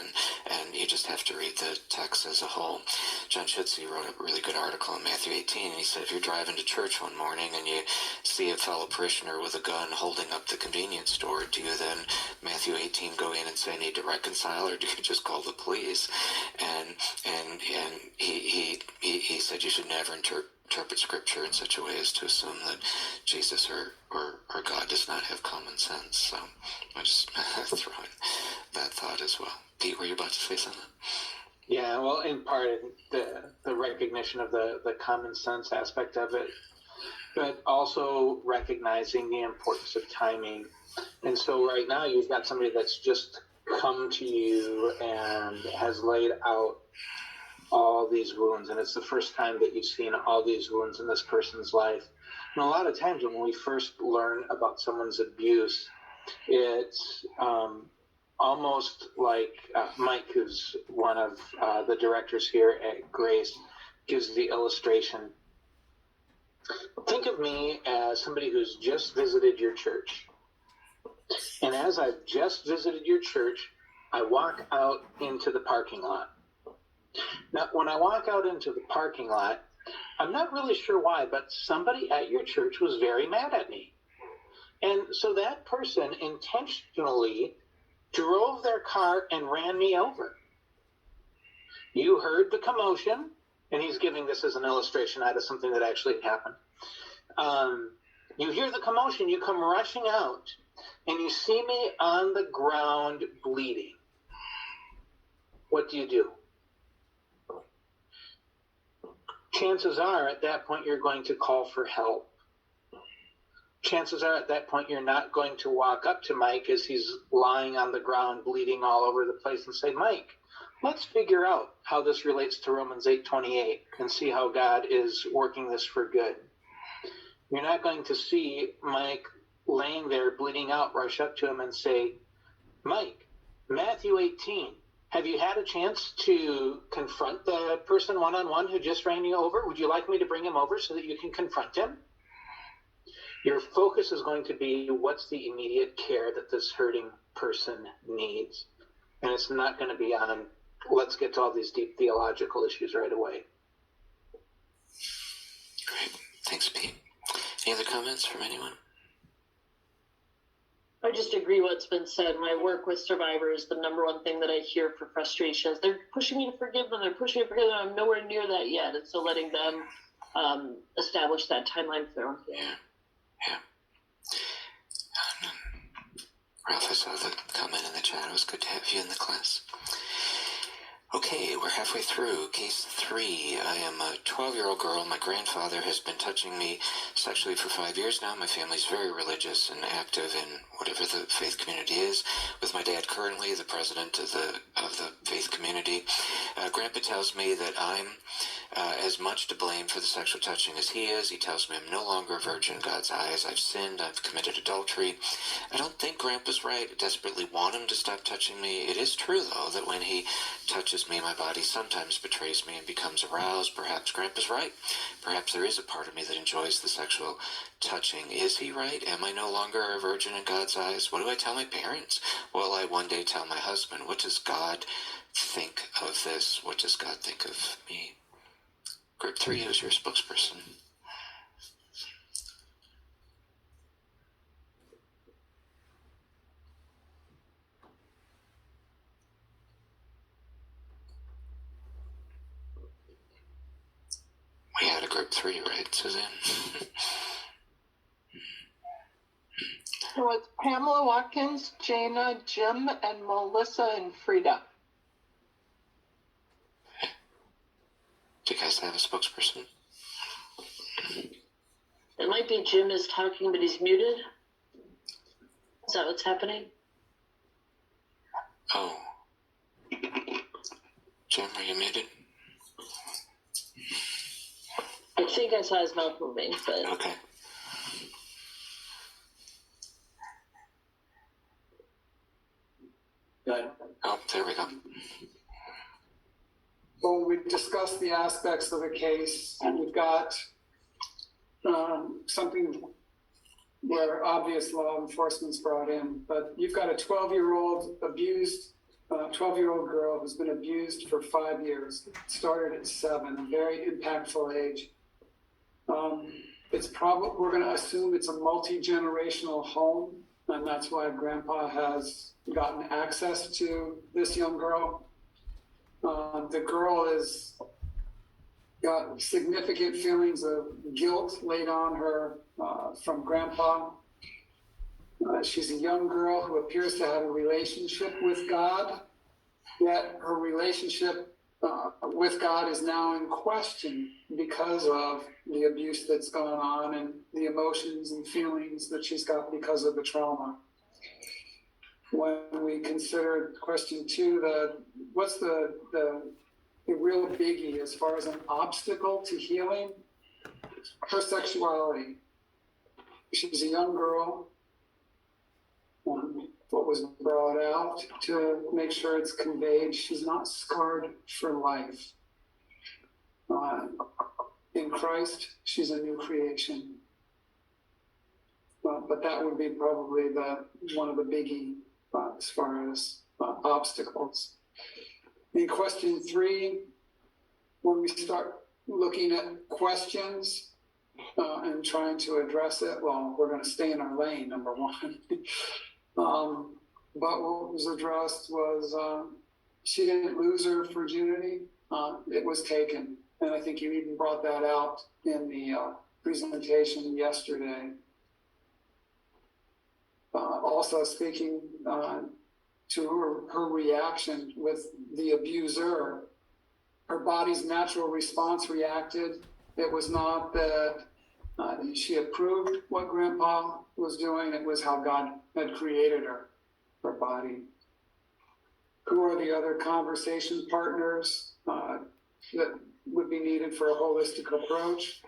and you just have to read the text as a whole. John Schutze wrote a really good article in Matthew 18, and he said, if you're driving to church one morning and you see a fellow parishioner with a gun holding up the convenience store, do you then, Matthew 18, go in and say, I need to reconcile, or do you just call the police? And he said you should never interpret Scripture in such a way as to assume that Jesus or God does not have common sense. So I just throw in that thought as well. Pete, were you about to say something? Yeah, well, in part, the recognition of the common sense aspect of it, but also recognizing the importance of timing. And so right now you've got somebody that's just come to you and has laid out all these wounds, and it's the first time that you've seen all these wounds in this person's life. And a lot of times when we first learn about someone's abuse, it's almost like Mike, who's one of the directors here at Grace, gives the illustration. Think of me as somebody who's just visited your church. And as I've just visited your church, I walk out into the parking lot. Now, when I walk out into the parking lot, I'm not really sure why, but somebody at your church was very mad at me. And so that person intentionally drove their car and ran me over. You heard the commotion, and he's giving this as an illustration out of something that actually happened. You hear the commotion, you come rushing out, and you see me on the ground bleeding. What do? Chances are at that point you're going to call for help. Chances are at that point you're not going to walk up to Mike as he's lying on the ground bleeding all over the place and say, Mike, let's figure out how this relates to Romans 8:28 and see how God is working this for good. You're not going to see Mike laying there bleeding out, rush up to him and say, Mike, Matthew 18, have you had a chance to confront the person one-on-one who just ran you over? Would you like me to bring him over so that you can confront him? Your focus is going to be what's the immediate care that this hurting person needs. And it's not going to be on, let's get to all these deep theological issues right away. Great. Thanks, Pete. Any other comments from anyone? I just agree what's been said. When I work with survivors, the number one thing that I hear for frustration is they're pushing me to forgive them. They're pushing me to forgive them. I'm nowhere near that yet. And so letting them establish that timeline for their own healing. Yeah. Ralph, I saw the comment in the chat. It was good to have you in the class. Okay, we're halfway through. Case 3. I am a 12-year-old girl. My grandfather has been touching me sexually for 5 years now. My family's very religious and active in whatever the faith community is. With my dad currently the president of the faith community. Grandpa tells me that I'm as much to blame for the sexual touching as he is. He tells me I'm no longer a virgin in God's eyes. I've sinned. I've committed adultery. I don't think Grandpa's right. I desperately want him to stop touching me. It is true, though, that when he touches me, my body sometimes betrays me and becomes aroused. Perhaps Grandpa's right. Perhaps there is a part of me that enjoys the sexual touching. Is he right? Am I no longer a virgin in God's eyes? What do I tell my parents? Will I one day tell my husband? What does God think of this? What does God think of me? Group 3, who's your spokesperson? We had a group 3, right, Suzanne? So it's Pamela Watkins, Jana, Jim, and Melissa and Frida. Do you guys have a spokesperson? It might be Jim is talking, but he's muted. Is that what's happening? Oh. Jim, are you muted? I think I saw his mouth moving, but... Okay. Good. Oh, there we go. Well, we discussed the aspects of the case, and we've got something where obvious law enforcement's brought in, but you've got a 12-year-old abused, 12-year-old girl who's been abused for 5 years, started at 7, a very impactful age. It's probably, we're going to assume it's a multi-generational home, and that's why Grandpa has gotten access to this young girl. The girl has got significant feelings of guilt laid on her from Grandpa. She's a young girl who appears to have a relationship with God, yet her relationship with God is now in question because of the abuse that's gone on and the emotions and feelings that she's got because of the trauma. When we consider question 2, what's the real biggie as far as an obstacle to healing? Her sexuality. She's a young girl. What was brought out to make sure it's conveyed, she's not scarred for life. In Christ, she's a new creation. But that would be probably one of the biggie as far as obstacles. In question 3, when we start looking at questions and trying to address it, well, we're going to stay in our lane, number 1. But what was addressed was she didn't lose her virginity. It was taken. And I think you even brought that out in the presentation yesterday. Also speaking to her reaction with the abuser, her body's natural response reacted. It was not that she approved what Grandpa was doing. It was how God had created her body. Who are the other conversation partners that would be needed for a holistic approach?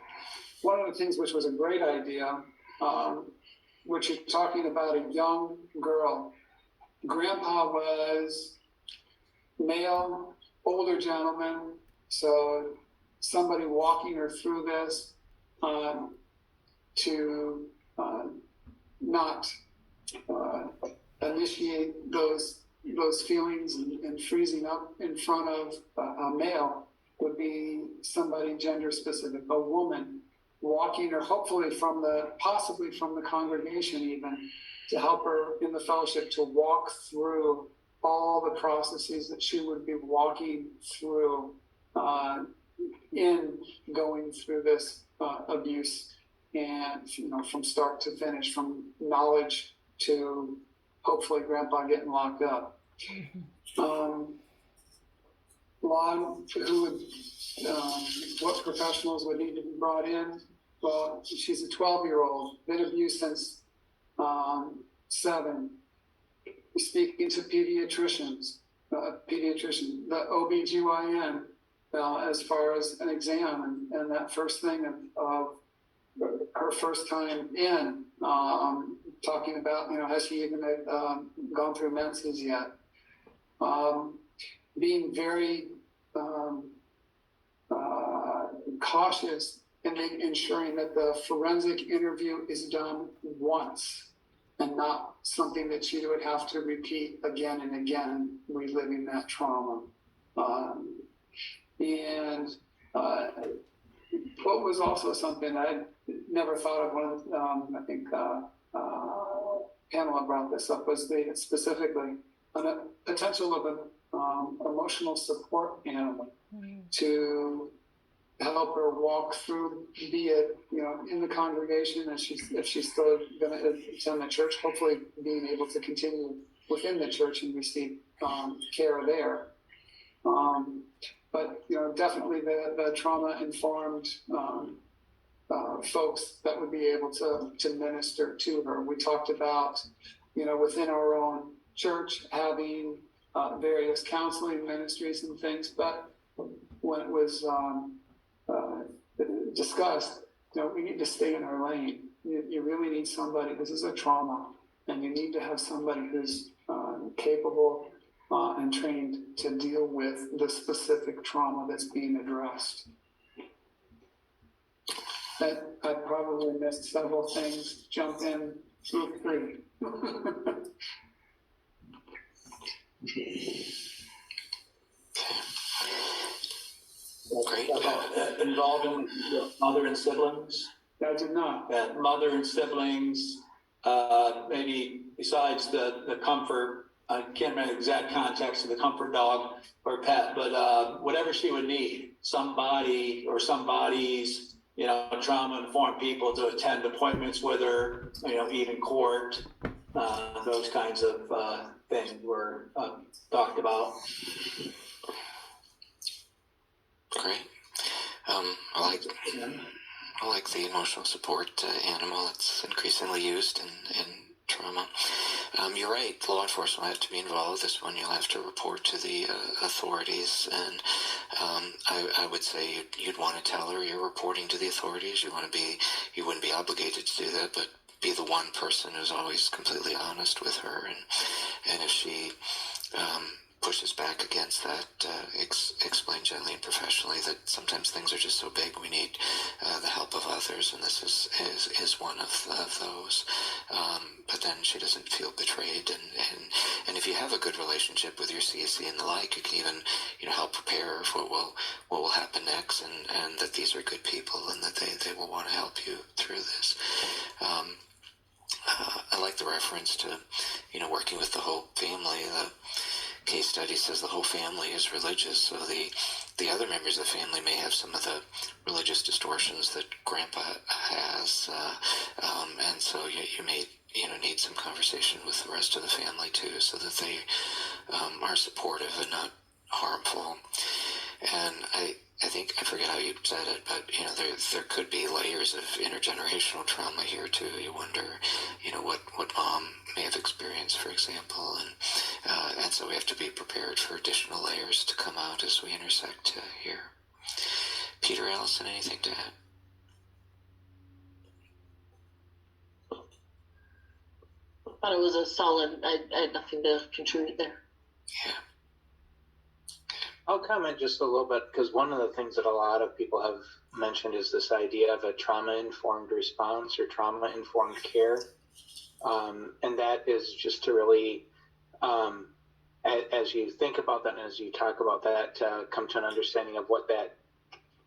One of the things which was a great idea, which you're talking about a young girl. Grandpa was male, older gentleman, so somebody walking her through this to not initiate those feelings and freezing up in front of a male would be somebody gender specific, a woman walking her, hopefully possibly from the congregation even, to help her in the fellowship to walk through all the processes that she would be walking through in going through this abuse, and from start to finish, from knowledge to hopefully Grandpa getting locked up. Lon, what professionals would need to be brought in? Well, she's a 12-year-old, been abused since 7. Speaking to pediatricians, the OBGYN, as far as an exam and that first thing of her first time in, talking about, has she even gone through menses yet? Being very cautious and ensuring that the forensic interview is done once and not something that she would have to repeat again and again, reliving that trauma. And what was also something I never thought of I think Pamela brought this up, was specifically a potential of an emotional support animal to help her walk through, be it in the congregation, if she's still going to attend the church, hopefully being able to continue within the church and receive care there. But definitely the trauma informed folks that would be able to minister to her. We talked about within our own church having various counseling ministries and things, but when it was discussed, we need to stay in our lane. You really need somebody. This is a trauma, and you need to have somebody who's capable and trained to deal with the specific trauma that's being addressed. That I probably missed several things. Jump in, feel free. Great. Involving the mother and siblings. I did not. Mother and siblings, maybe besides the comfort, I can't remember the exact context of the comfort dog or pet, but whatever she would need, somebody or somebody's, trauma-informed people to attend appointments with her, even court, those kinds of things were talked about. Great. I like the emotional support animal that's increasingly used in trauma. You're right, law enforcement will have to be involved. This one you'll have to report to the authorities, and I would say you'd want to tell her you're reporting to the authorities. You wouldn't be obligated to do that, but be the one person who's always completely honest with her, and if she pushes back against that, explain gently and professionally that sometimes things are just so big we need the help of others, and this is one of those. But then she doesn't feel betrayed, and if you have a good relationship with your CAC and the like, you can even help prepare for what will happen next, and that these are good people and that they will want to help you through this. I like the reference to working with the whole family. The case study says the whole family is religious, so the other members of the family may have some of the religious distortions that Grandpa has, and so you may need some conversation with the rest of the family too, so that they are supportive and not harmful. And I think, I forget how you said it, but there could be layers of intergenerational trauma here too. You wonder what mom may have experienced, for example, and so we have to be prepared for additional layers to come out as we intersect here. Peter, Allison, anything to add? I thought it was a solid. I had nothing to contribute there. Yeah. I'll comment just a little bit, because one of the things that a lot of people have mentioned is this idea of a trauma-informed response or trauma-informed care. And that is just to really, as you think about that and as you talk about that, come to an understanding of what that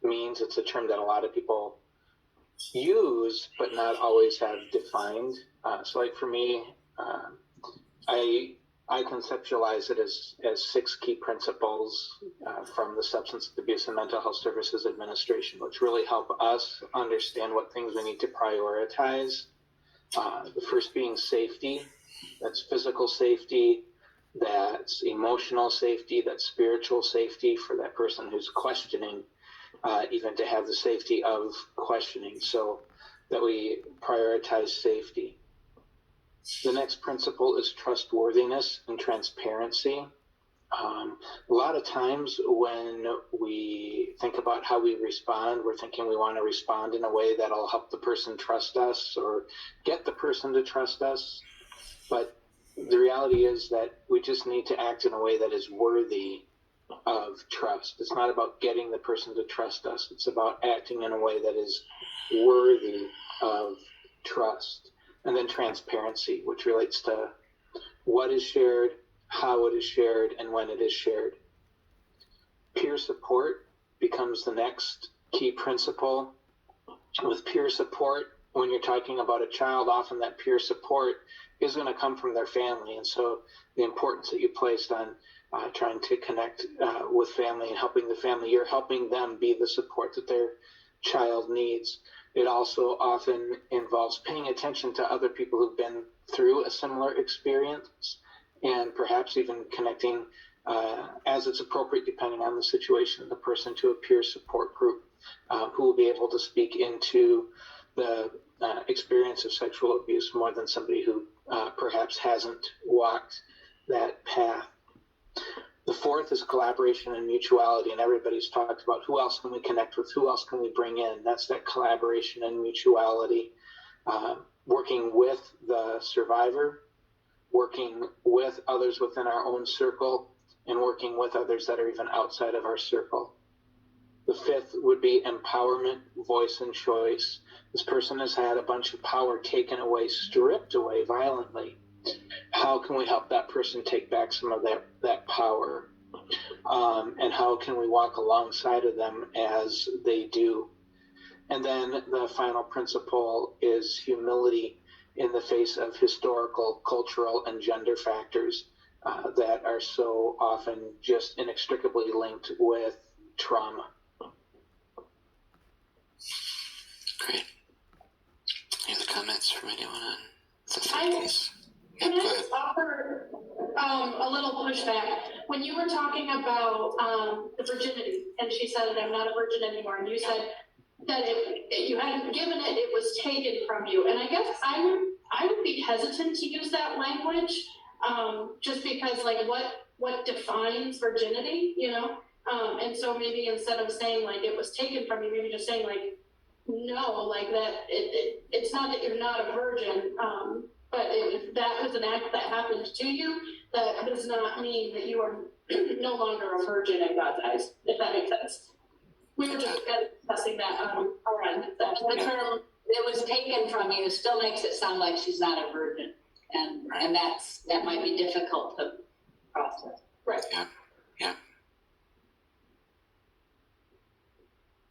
means. It's a term that a lot of people use, but not always have defined. So like for me, I conceptualize it as 6 key principles from the Substance Abuse and Mental Health Services Administration, which really help us understand what things we need to prioritize. The first being safety. That's physical safety, that's emotional safety, that's spiritual safety for that person who's questioning, even to have the safety of questioning, so that we prioritize safety. The next principle is trustworthiness and transparency. A lot of times when we think about how we respond, we're thinking we want to respond in a way that'll help the person trust us or get the person to trust us. But the reality is that we just need to act in a way that is worthy of trust. It's not about getting the person to trust us. It's about acting in a way that is worthy of trust. And then transparency, which relates to what is shared, how it is shared, and when it is shared. Peer support becomes the next key principle. With peer support, when you're talking about a child, often that peer support is going to come from their family. And so the importance that you placed on trying to connect with family and helping the family, you're helping them be the support that their child needs. It also often involves paying attention to other people who've been through a similar experience, and perhaps even connecting as it's appropriate, depending on the situation, the person to a peer support group who will be able to speak into the experience of sexual abuse more than somebody who perhaps hasn't walked that path. The fourth is collaboration and mutuality, and everybody's talked about who else can we connect with, who else can we bring in. That's that collaboration and mutuality, working with the survivor, working with others within our own circle, and working with others that are even outside of our circle. The fifth would be empowerment, voice, and choice. This person has had a bunch of power taken away, stripped away violently. How can we help that person take back some of that power? And how can we walk alongside of them as they do? And then the final principle is humility in the face of historical, cultural, and gender factors that are so often just inextricably linked with trauma. Great. Any other comments from anyone on the third case? Can I just offer a little pushback? When you were talking about the virginity, and she said, I'm not a virgin anymore, and you said that if you hadn't given it, it was taken from you. And I guess I would be hesitant to use that language, just because, like, what defines virginity, you know? And so maybe instead of saying, like, it was taken from you, maybe just saying, like, no, like that, it's not that you're not a virgin, but if that was an act that happened to you, that does not mean that you are no longer a virgin in God's eyes, if that makes sense. We were just discussing that on our end. The term, it was taken from you, still makes it sound like she's not a virgin. And that might be difficult to process. Right. Yeah.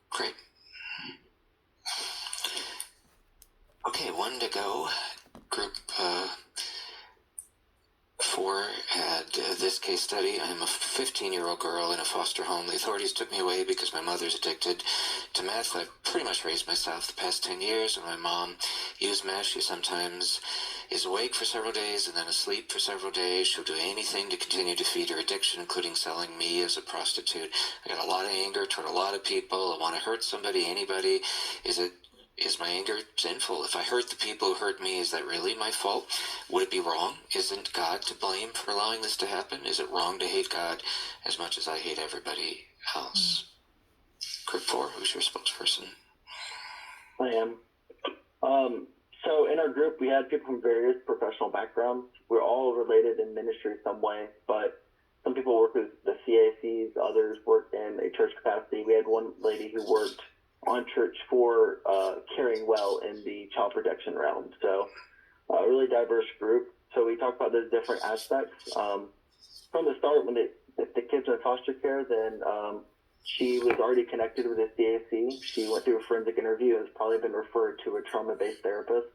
Great. Okay, 1 to go. Group 4 had this case study. I'm a 15-year-old girl in a foster home. The authorities took me away because my mother's addicted to meth. I've pretty much raised myself the past 10 years. When my mom used meth, she sometimes is awake for several days and then asleep for several days. She'll do anything to continue to feed her addiction, including selling me as a prostitute. I got a lot of anger toward a lot of people. I want to hurt somebody, anybody. Is my anger sinful? If I hurt the people who hurt me, is that really my fault? Would it be wrong? Isn't God to blame for allowing this to happen? Is it wrong to hate God as much as I hate everybody else? Group 4, who's your spokesperson? I am. So in our group, we had people from various professional backgrounds. We're all related in ministry some way, but some people work with the CACs, others work in a church capacity. We had one lady who worked on church for caring well in the child protection realm. So a really diverse group. So we talked about those different aspects. From the start, if the kids are in foster care, then she was already connected with the CAC. She went through a forensic interview and has probably been referred to a trauma-based therapist.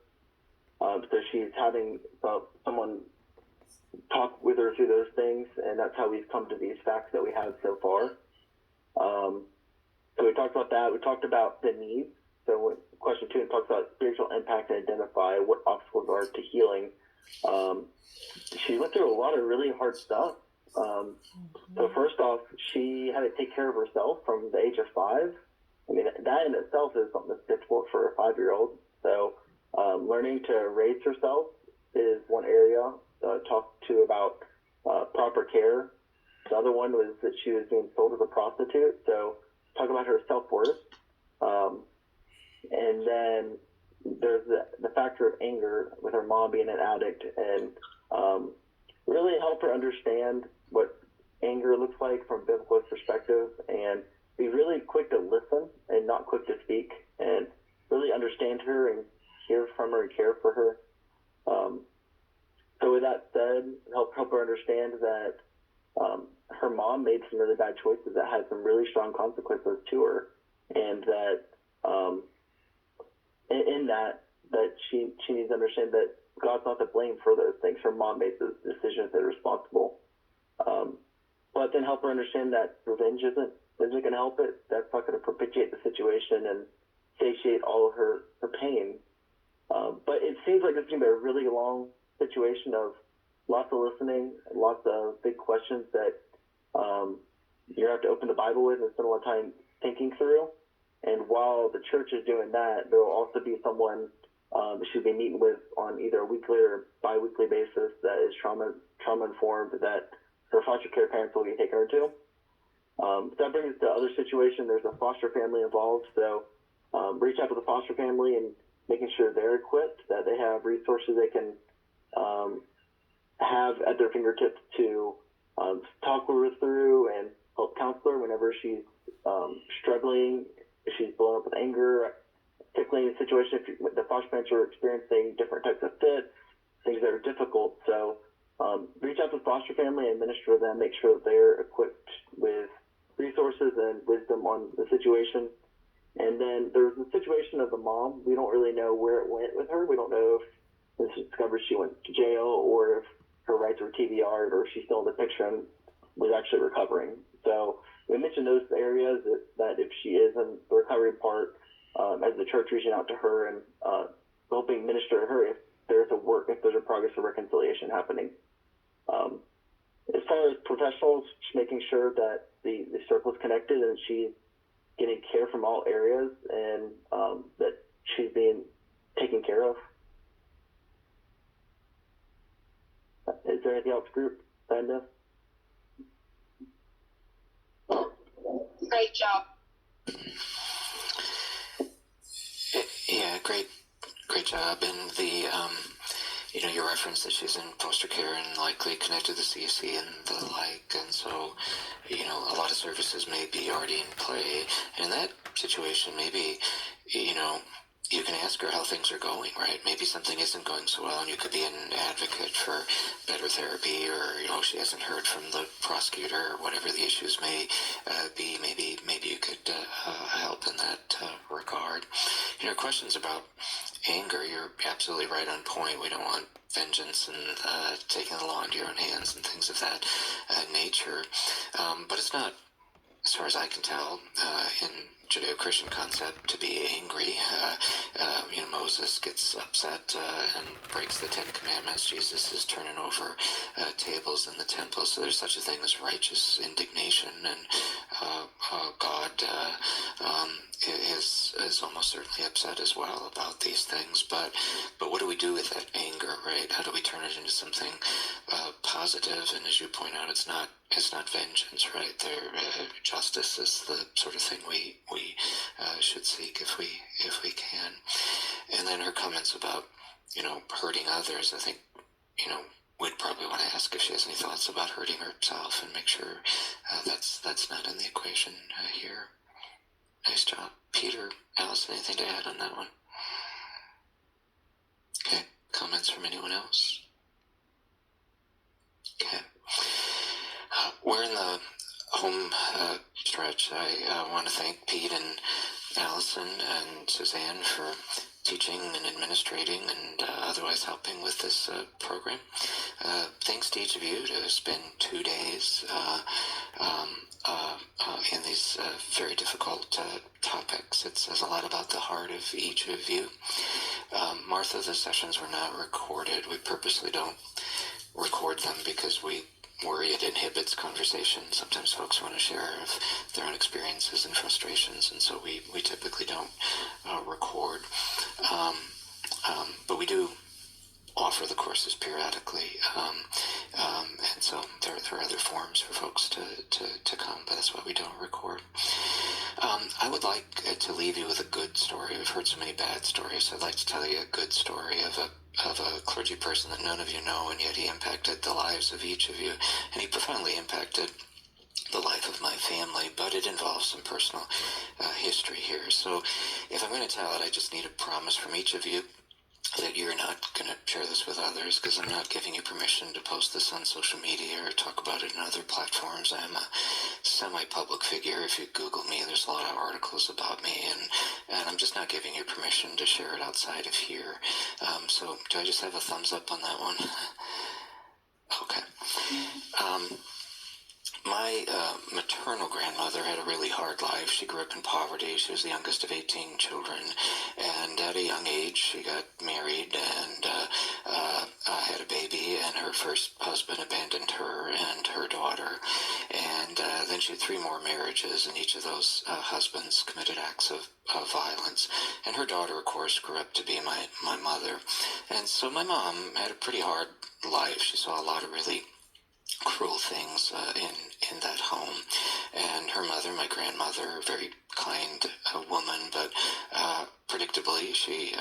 So she's having someone talk with her through those things, and that's how we've come to these facts that we have so far. So we talked about that. We talked about the needs. So question 2 talks about spiritual impact and identify what obstacles are to healing. She went through a lot of really hard stuff. So first off, she had to take care of herself from the age of 5. I mean, that in itself is something that's difficult for a 5-year-old. So learning to raise herself is one area. Talked to about proper care. The other one was that she was being sold as a prostitute. So talk about her self-worth. And then there's the factor of anger with her mom being an addict, and really help her understand what anger looks like from a biblical perspective, and be really quick to listen and not quick to speak, and really understand her and hear from her and care for her. So with that said, help her understand that her mom made some really bad choices that had some really strong consequences to her, and that in that she needs to understand that God's not to blame for those things. Her mom made those decisions that are responsible. But then help her understand that revenge isn't going to help it. That's not going to perpetuate the situation and satiate all of her pain. But it seems like it's going to be a really long situation of lots of listening, lots of big questions that you have to open the Bible with and spend a lot of time thinking through. And while the church is doing that, there will also be someone that she'll be meeting with on either a weekly or bi-weekly basis that is trauma-informed, that her foster care parents will be taking her to. So that brings us to other situation. There's a foster family involved, so reach out to the foster family and making sure they're equipped, that they have resources they can have at their fingertips to talk with her through and help counsel her whenever she's struggling, if she's blown up with anger, particularly in a situation if the foster parents are experiencing different types of fit, things that are difficult. So reach out to the foster family and minister to them, make sure that they're equipped with resources and wisdom on the situation. And then there's the situation of the mom. We don't really know where it went with her. We don't know if it's discovered she went to jail or if her rights were TBR'd or if she's still in the picture and was actually recovering. So we mentioned those areas that if she is in the recovery part, as the church reaching out to her and helping minister to her if there's a progress of reconciliation happening. As far as professionals, just making sure that the circle is connected and she's getting care from all areas and that she's being taken care of. Is there anything else, group? Linda? Great job. Yeah, great job. And the, your reference that she's in foster care and likely connected to CC and the like. And so, a lot of services may be already in play. And in that situation, maybe, you can ask her how things are going, right? Maybe something isn't going so well and you could be an advocate for better therapy, or, she hasn't heard from the prosecutor or whatever the issues may be. Maybe you could help in that regard. Questions about anger, you're absolutely right on point. We don't want vengeance and taking the law into your own hands and things of that nature. But it's not, as far as I can tell, in Judeo-Christian concept, to be angry. Moses gets upset and breaks the Ten Commandments. Jesus is turning over tables in the temple. So there's such a thing as righteous indignation, and God is almost certainly upset as well about these things. But what do we do with that anger, right? How do we turn it into something positive? And as you point out, it's not vengeance, right? Justice is the sort of thing we should seek if we can. And then her comments about hurting others, I think we'd probably want to ask if she has any thoughts about hurting herself and make sure that's not in the equation here. Nice job, Peter. Alice, anything to add on that one? Okay, comments from anyone else? Okay. We're in the home stretch. I want to thank Pete and Allison and Suzanne for teaching and administrating and otherwise helping with this program. Thanks to each of you to spend 2 days in these very difficult topics. It says a lot about the heart of each of you. Martha, the sessions were not recorded. We purposely don't record them because we worry it inhibits conversation. Sometimes folks want to share their own experiences and frustrations, and so we typically don't record. But we do offer the courses periodically, and so there are other forms for folks to come, but that's why we don't record. I would like to leave you with a good story. We've heard so many bad stories, so I'd like to tell you a good story of a clergy person that none of you know, and yet he impacted the lives of each of you, and he profoundly impacted the life of my family, but it involves some personal history here. So if I'm going to tell it, I just need a promise from each of you that you're not going to share this with others, because I'm not giving you permission to post this on social media or talk about it in other platforms. I'm a semi-public figure. If you Google me, there's a lot of articles about me, and I'm just not giving you permission to share it outside of here. So do I just have a thumbs up on that one? Okay. My maternal grandmother had a really hard life. She grew up in poverty. She was the youngest of 18 children, and at a young age she got married and had a baby, and her first husband abandoned her and her daughter, and then she had 3 more marriages, and each of those husbands committed acts of violence, and her daughter, of course, grew up to be my mother. And so my mom had a pretty hard life. She saw a lot of really cruel things in that home, and her mother, my grandmother, very kind woman, but predictably she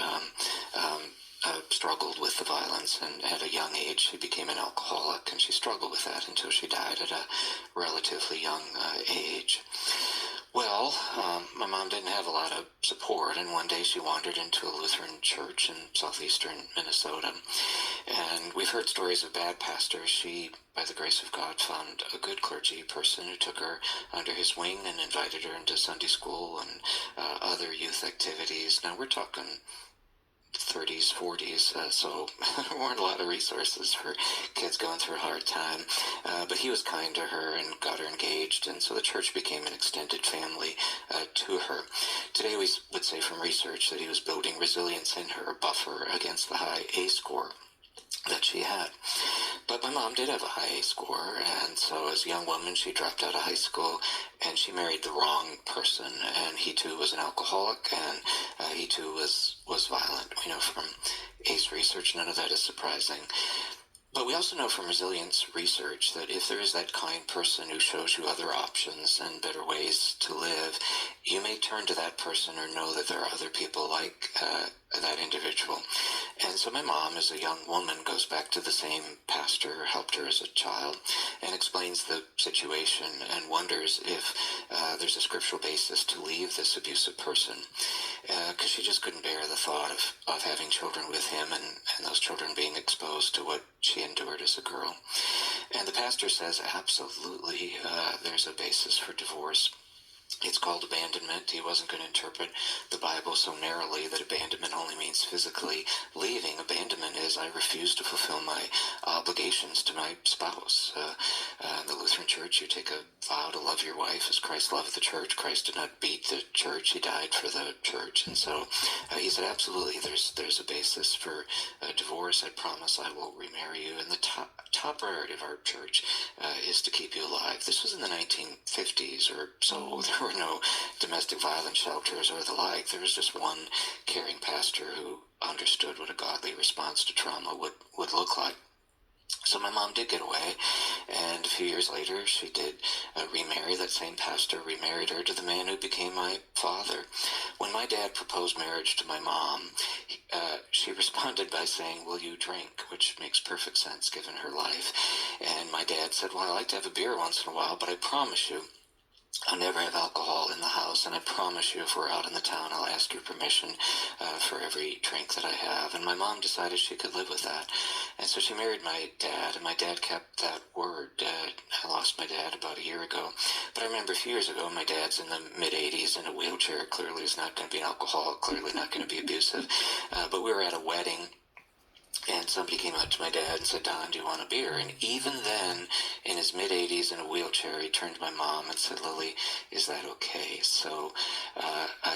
struggled with the violence, and at a young age she became an alcoholic, and she struggled with that until she died at a relatively young age. Well, my mom didn't have a lot of support, and one day she wandered into a Lutheran church in southeastern Minnesota. And we've heard stories of bad pastors. She, by the grace of God, found a good clergy person who took her under his wing and invited her into Sunday school and other youth activities. Now, we're talking 30s, 40s, so there weren't a lot of resources for kids going through a hard time. But he was kind to her and got her engaged, and so the church became an extended family to her. Today we would say from research that he was building resilience in her, a buffer against the high A score that she had. But my mom did have a high A score, and so as a young woman she dropped out of high school and she married the wrong person, and he too was an alcoholic, and he too was violent. We know from ACE research none of that is surprising. But we also know from resilience research that if there is that kind person who shows you other options and better ways to live, you may turn to that person or know that there are other people like that individual. And so my mom, as a young woman, goes back to the same pastor who helped her as a child and explains the situation and wonders if there's a scriptural basis to leave this abusive person, because she just couldn't bear the thought of having children with him and those children being exposed to what she endured as a girl. And the pastor says, absolutely, there's a basis for divorce. It's called abandonment. He wasn't going to interpret the Bible so narrowly that abandonment only means physically leaving. Abandonment is I refuse to fulfill my obligations to my spouse. In the Lutheran Church, you take a vow to love your wife as Christ loved the church. Christ did not beat the church. He died for the church. And so he said, absolutely, there's a basis for divorce. I promise I will remarry you. And the top priority of our church is to keep you alive. This was in the 1950s or so. There were no domestic violence shelters or the like. There was just one caring pastor who understood what a godly response to trauma would look like. So my mom did get away, and a few years later she did remarry. That same pastor remarried her to the man who became my father. When my dad proposed marriage to my mom, she responded by saying, "Will you drink?" which makes perfect sense given her life. And my dad said, "Well, I like to have a beer once in a while, but I promise you I'll never have alcohol in the house, and I promise you if we're out in the town, I'll ask your permission for every drink that I have." And my mom decided she could live with that. And so she married my dad, and my dad kept that word. I lost my dad about a year ago. But I remember a few years ago, my dad's in the mid-80s in a wheelchair. Clearly he's not going to be an alcoholic, clearly not going to be abusive. But we were at a wedding, and somebody came up to my dad and said, "Don, do you want a beer?" And even then, in his mid-80s in a wheelchair, he turned to my mom and said, "Lily, is that okay?" So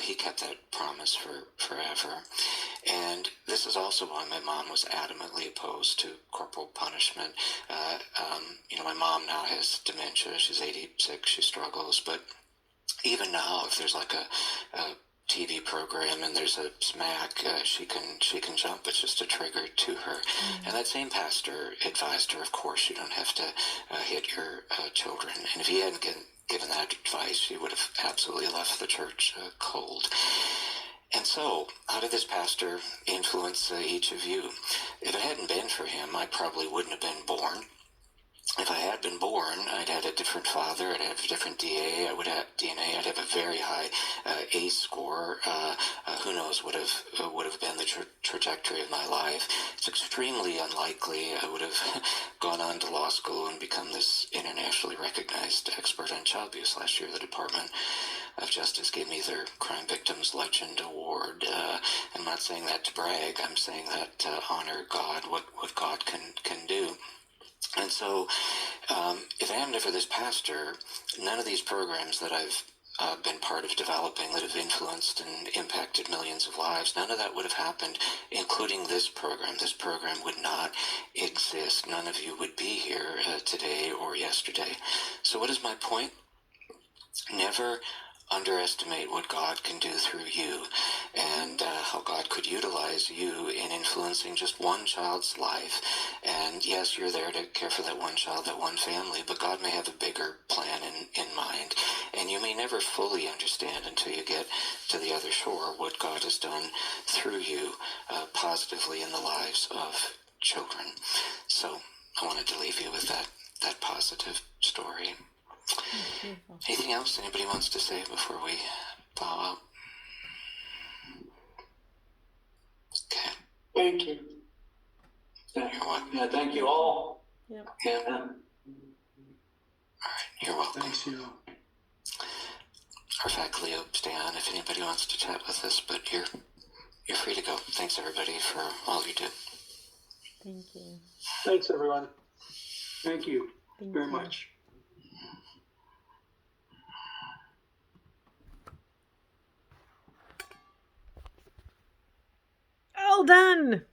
he kept that promise for forever. And this is also why my mom was adamantly opposed to corporal punishment. My mom now has dementia. She's 86. She struggles. But even now, if there's like a TV program and there's a smack, she can jump. It's just a trigger to her. And that same pastor advised her, of course, you don't have to hit your children. And if he hadn't given that advice, she would have absolutely left the church cold. And so, how did this pastor influence each of you? If it hadn't been for him, I probably wouldn't have been born. If I had been born, I'd had a different father, I'd have a different DNA, I'd have a very high A score. Who knows what would have been the trajectory of my life. It's extremely unlikely I would have gone on to law school and become this internationally recognized expert on child abuse. Last year, the Department of Justice gave me their Crime Victims Legend Award. I'm not saying that to brag, I'm saying that to honor God, what God can do. And so, if it hadn't for this pastor, none of these programs that I've been part of developing that have influenced and impacted millions of lives, none of that would have happened, including this program. This program would not exist. None of you would be here today or yesterday. So what is my point? Never underestimate what God can do through you, and how God could utilize you in influencing just one child's life. And yes, you're there to care for that one child, that one family, but God may have a bigger plan in mind. And you may never fully understand until you get to the other shore what God has done through you positively in the lives of children. So I wanted to leave you with that positive story. Anything else anybody wants to say before we bow out? Okay. Thank you. You're welcome. Yeah, thank you all. Yep. Yeah. All right, you're welcome. Thanks, you. Our faculty will stay on if anybody wants to chat with us, but you're free to go. Thanks everybody for all you do. Thank you. Thanks, everyone. Thank you Thank very you. much. All done.